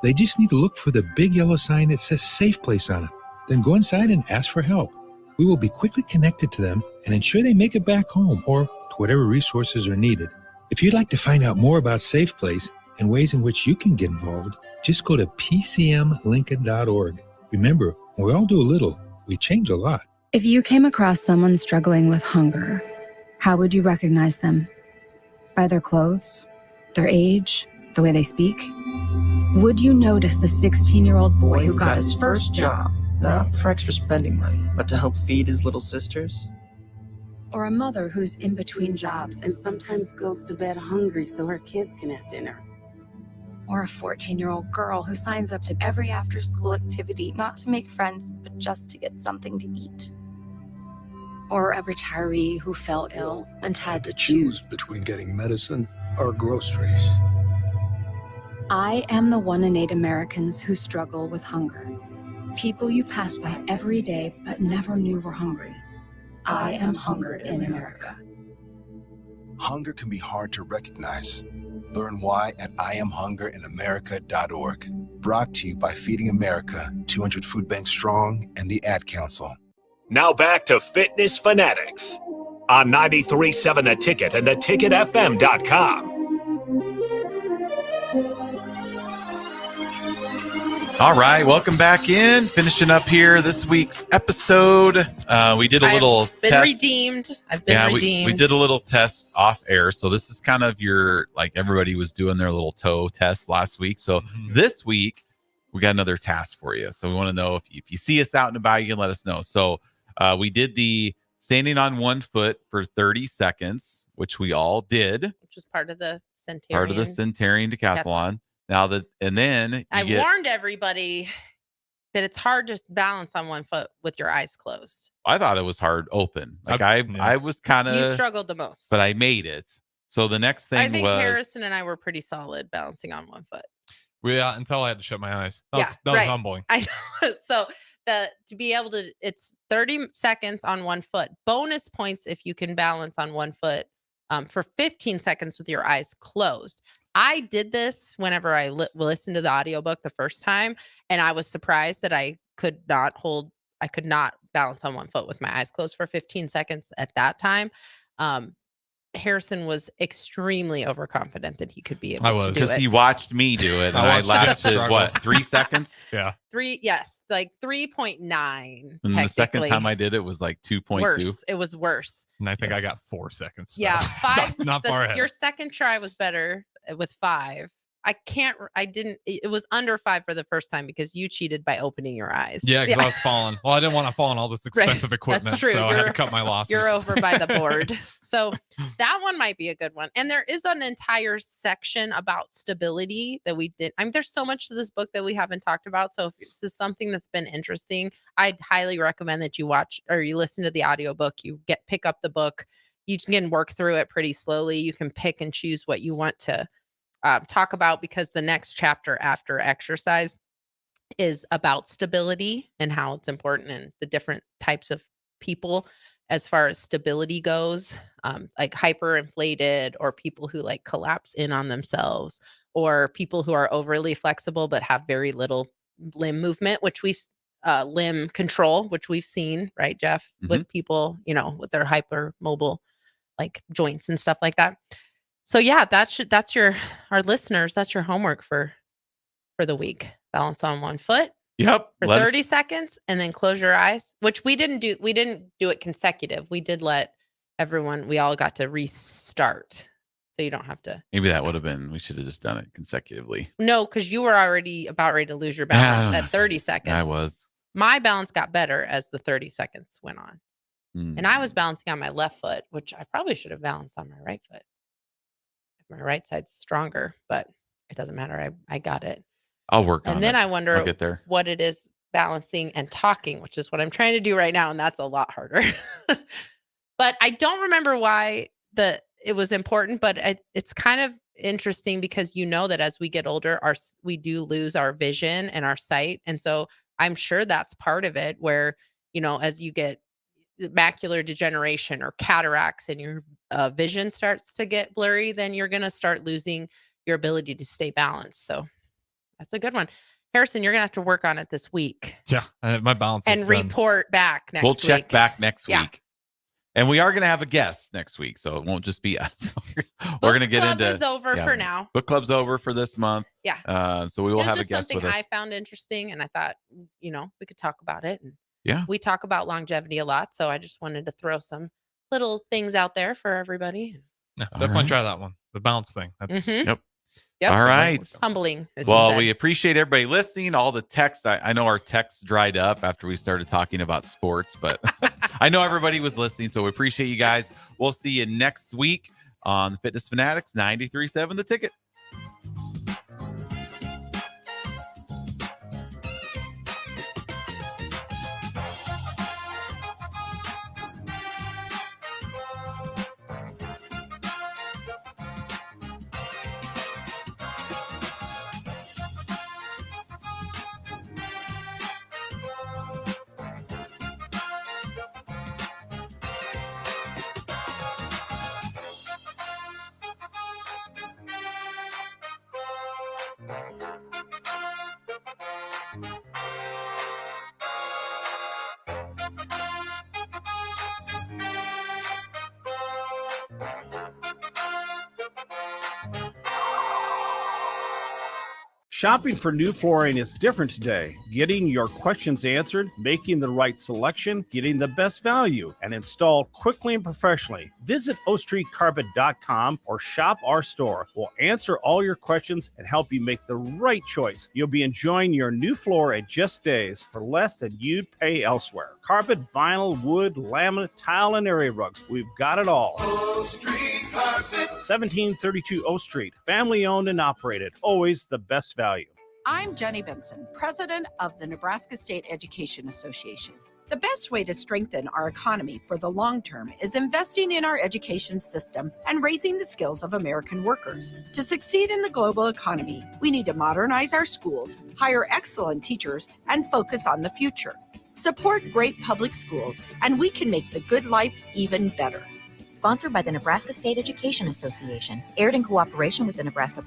They just need to look for the big yellow sign that says Safe Place on it. Then go inside and ask for help. We will be quickly connected to them and ensure they make it back home or to whatever resources are needed. If you'd like to find out more about Safe Place and ways in which you can get involved, just go to pcmlincoln.org. Remember, when we all do a little, we change a lot. If you came across someone struggling with hunger, how would you recognize them? By their clothes, their age, the way they speak? Would you notice a 16-year-old boy who got his first job, not for extra spending money, but to help feed his little sisters? Or a mother who's in between jobs and sometimes goes to bed hungry so her kids can have dinner? Or a 14-year-old girl who signs up to every after-school activity, not to make friends, but just to get something to eat? Or a retiree who fell ill and had to choose between getting medicine or groceries. I am the 1 in 8 Americans who struggle with hunger. People you pass by every day but never knew were hungry. I am hunger in America. Hunger can be hard to recognize. Learn why at IamHungerInAmerica.org. Brought to you by Feeding America, 200 Food Banks Strong, and the Ad Council. Now back to Fitness Fanatics on 93.7 The Ticket and theticketfm.com. All right, welcome back in. Finishing up here this week's episode. We did a little been test. redeemed. I've been redeemed. We did a little test off air. So this is kind of your, like everybody was doing their little toe test last week. So this week, we got another task for you. So we want to know if you see us out and about, you can let us know. So we did the standing on one foot for 30 seconds, which we all did. Which was part of the Centurion. Part of the Centurion Decathlon. Now then I warned everybody that it's hard to balance on one foot with your eyes closed. I thought it was hard open. Like I was kind of. You struggled the most, but I made it. So the next thing I think was Harrison and I were pretty solid balancing on one foot. Well, yeah, until I had to shut my eyes. That was humbling. I know. So to be able to, it's 30 seconds on one foot. Bonus points if you can balance on one foot for 15 seconds with your eyes closed. I did this whenever I listened to the audiobook the first time, and I was surprised that I could not balance on one foot with my eyes closed for 15 seconds at that time. Harrison was extremely overconfident that he could be able to do it. Because he watched me do it, and I lasted, 3 seconds? Yeah. 3.9. And the second time I did it was like 2.2. Worse. It was worse. And I think I got 4 seconds. So Yeah, 5. not far ahead. Your second try was better with 5. It was under 5 for the first time because you cheated by opening your eyes. Yeah, because I was falling. Well, I didn't want to fall on all this expensive equipment. That's true. So I had to cut my losses. You're over by the board. So that one might be a good one. And there is an entire section about stability that we did. I mean, there's so much to this book that we haven't talked about. So if this is something that's been interesting, I'd highly recommend that you watch or you listen to the audiobook. You pick up the book. You can work through it pretty slowly. You can pick and choose what you want to talk about, because the next chapter after exercise is about stability and how it's important and the different types of people as far as stability goes, like hyperinflated or people who like collapse in on themselves, or people who are overly flexible but have very little limb movement, which we've limb control, which we've seen, right, Jeff, with people, with their hypermobile like joints and stuff like that. So yeah, that's our listeners. That's your homework for the week. Balance on one foot. Yep. For 30 seconds, and then close your eyes. Which we didn't do. We didn't do it consecutive. We did let everyone. We all got to restart, so you don't have to. Maybe that would have been. We should have just done it consecutively. No, because you were already about ready to lose your balance at 30 seconds. I was. My balance got better as the 30 seconds went on, and I was balancing on my left foot, which I probably should have balanced on my right foot. my right side's stronger, but it doesn't matter. I got it. I'll work on it. And then I I'll wonder get there. what it is balancing and talking, which is what I'm trying to do right now, and that's a lot harder. But I don't remember why it was important, but it's kind of interesting because you know that as we get older, we do lose our vision and our sight. And so I'm sure that's part of it where, you know, as you get macular degeneration or cataracts and your vision starts to get blurry, then you're going to start losing your ability to stay balanced. So that's a good one. Harrison, you're going to have to work on it this week. Yeah, my balance and is done. report back next week. We'll check back next Yeah. week. And we are going to have a guest next week, so it won't just be us. We're going to get into. Book club is over for now. Book club's over for this month. Yeah. So we will have a just guest with something us. I found interesting, and I thought, you know, we could talk about it. And yeah. We talk about longevity a lot, so I just wanted to throw some little things out there for everybody. Yeah, definitely try that one. The balance thing. That's Mhm. Yep. All right. Humbling. As you Well, said. we appreciate everybody listening. All the texts. I know our texts dried up after we started talking about sports, but I know everybody was listening, so we appreciate you guys. We'll see you next week on the Fitness Fanatics 93.7 The Ticket. Shopping for new flooring is different today. Getting your questions answered, making the right selection, getting the best value, and installed quickly and professionally. Visit ostreetcarpet.com or shop our store. We'll answer all your questions and help you make the right choice. You'll be enjoying your new floor in just days for less than you'd pay elsewhere. Carpet, vinyl, wood, laminate, tile, and area rugs. We've got it all. O Street Carpet. 1732 O Street. Family owned and operated. Always the best value. I'm Jenny Benson, president of the Nebraska State Education Association. The best way to strengthen our economy for the long term is investing in our education system and raising the skills of American workers. To succeed in the global economy, we need to modernize our schools, hire excellent teachers, and focus on the future. Support great public schools, and we can make the good life even better. Sponsored by the Nebraska State Education Association. Aired in cooperation with the Nebraska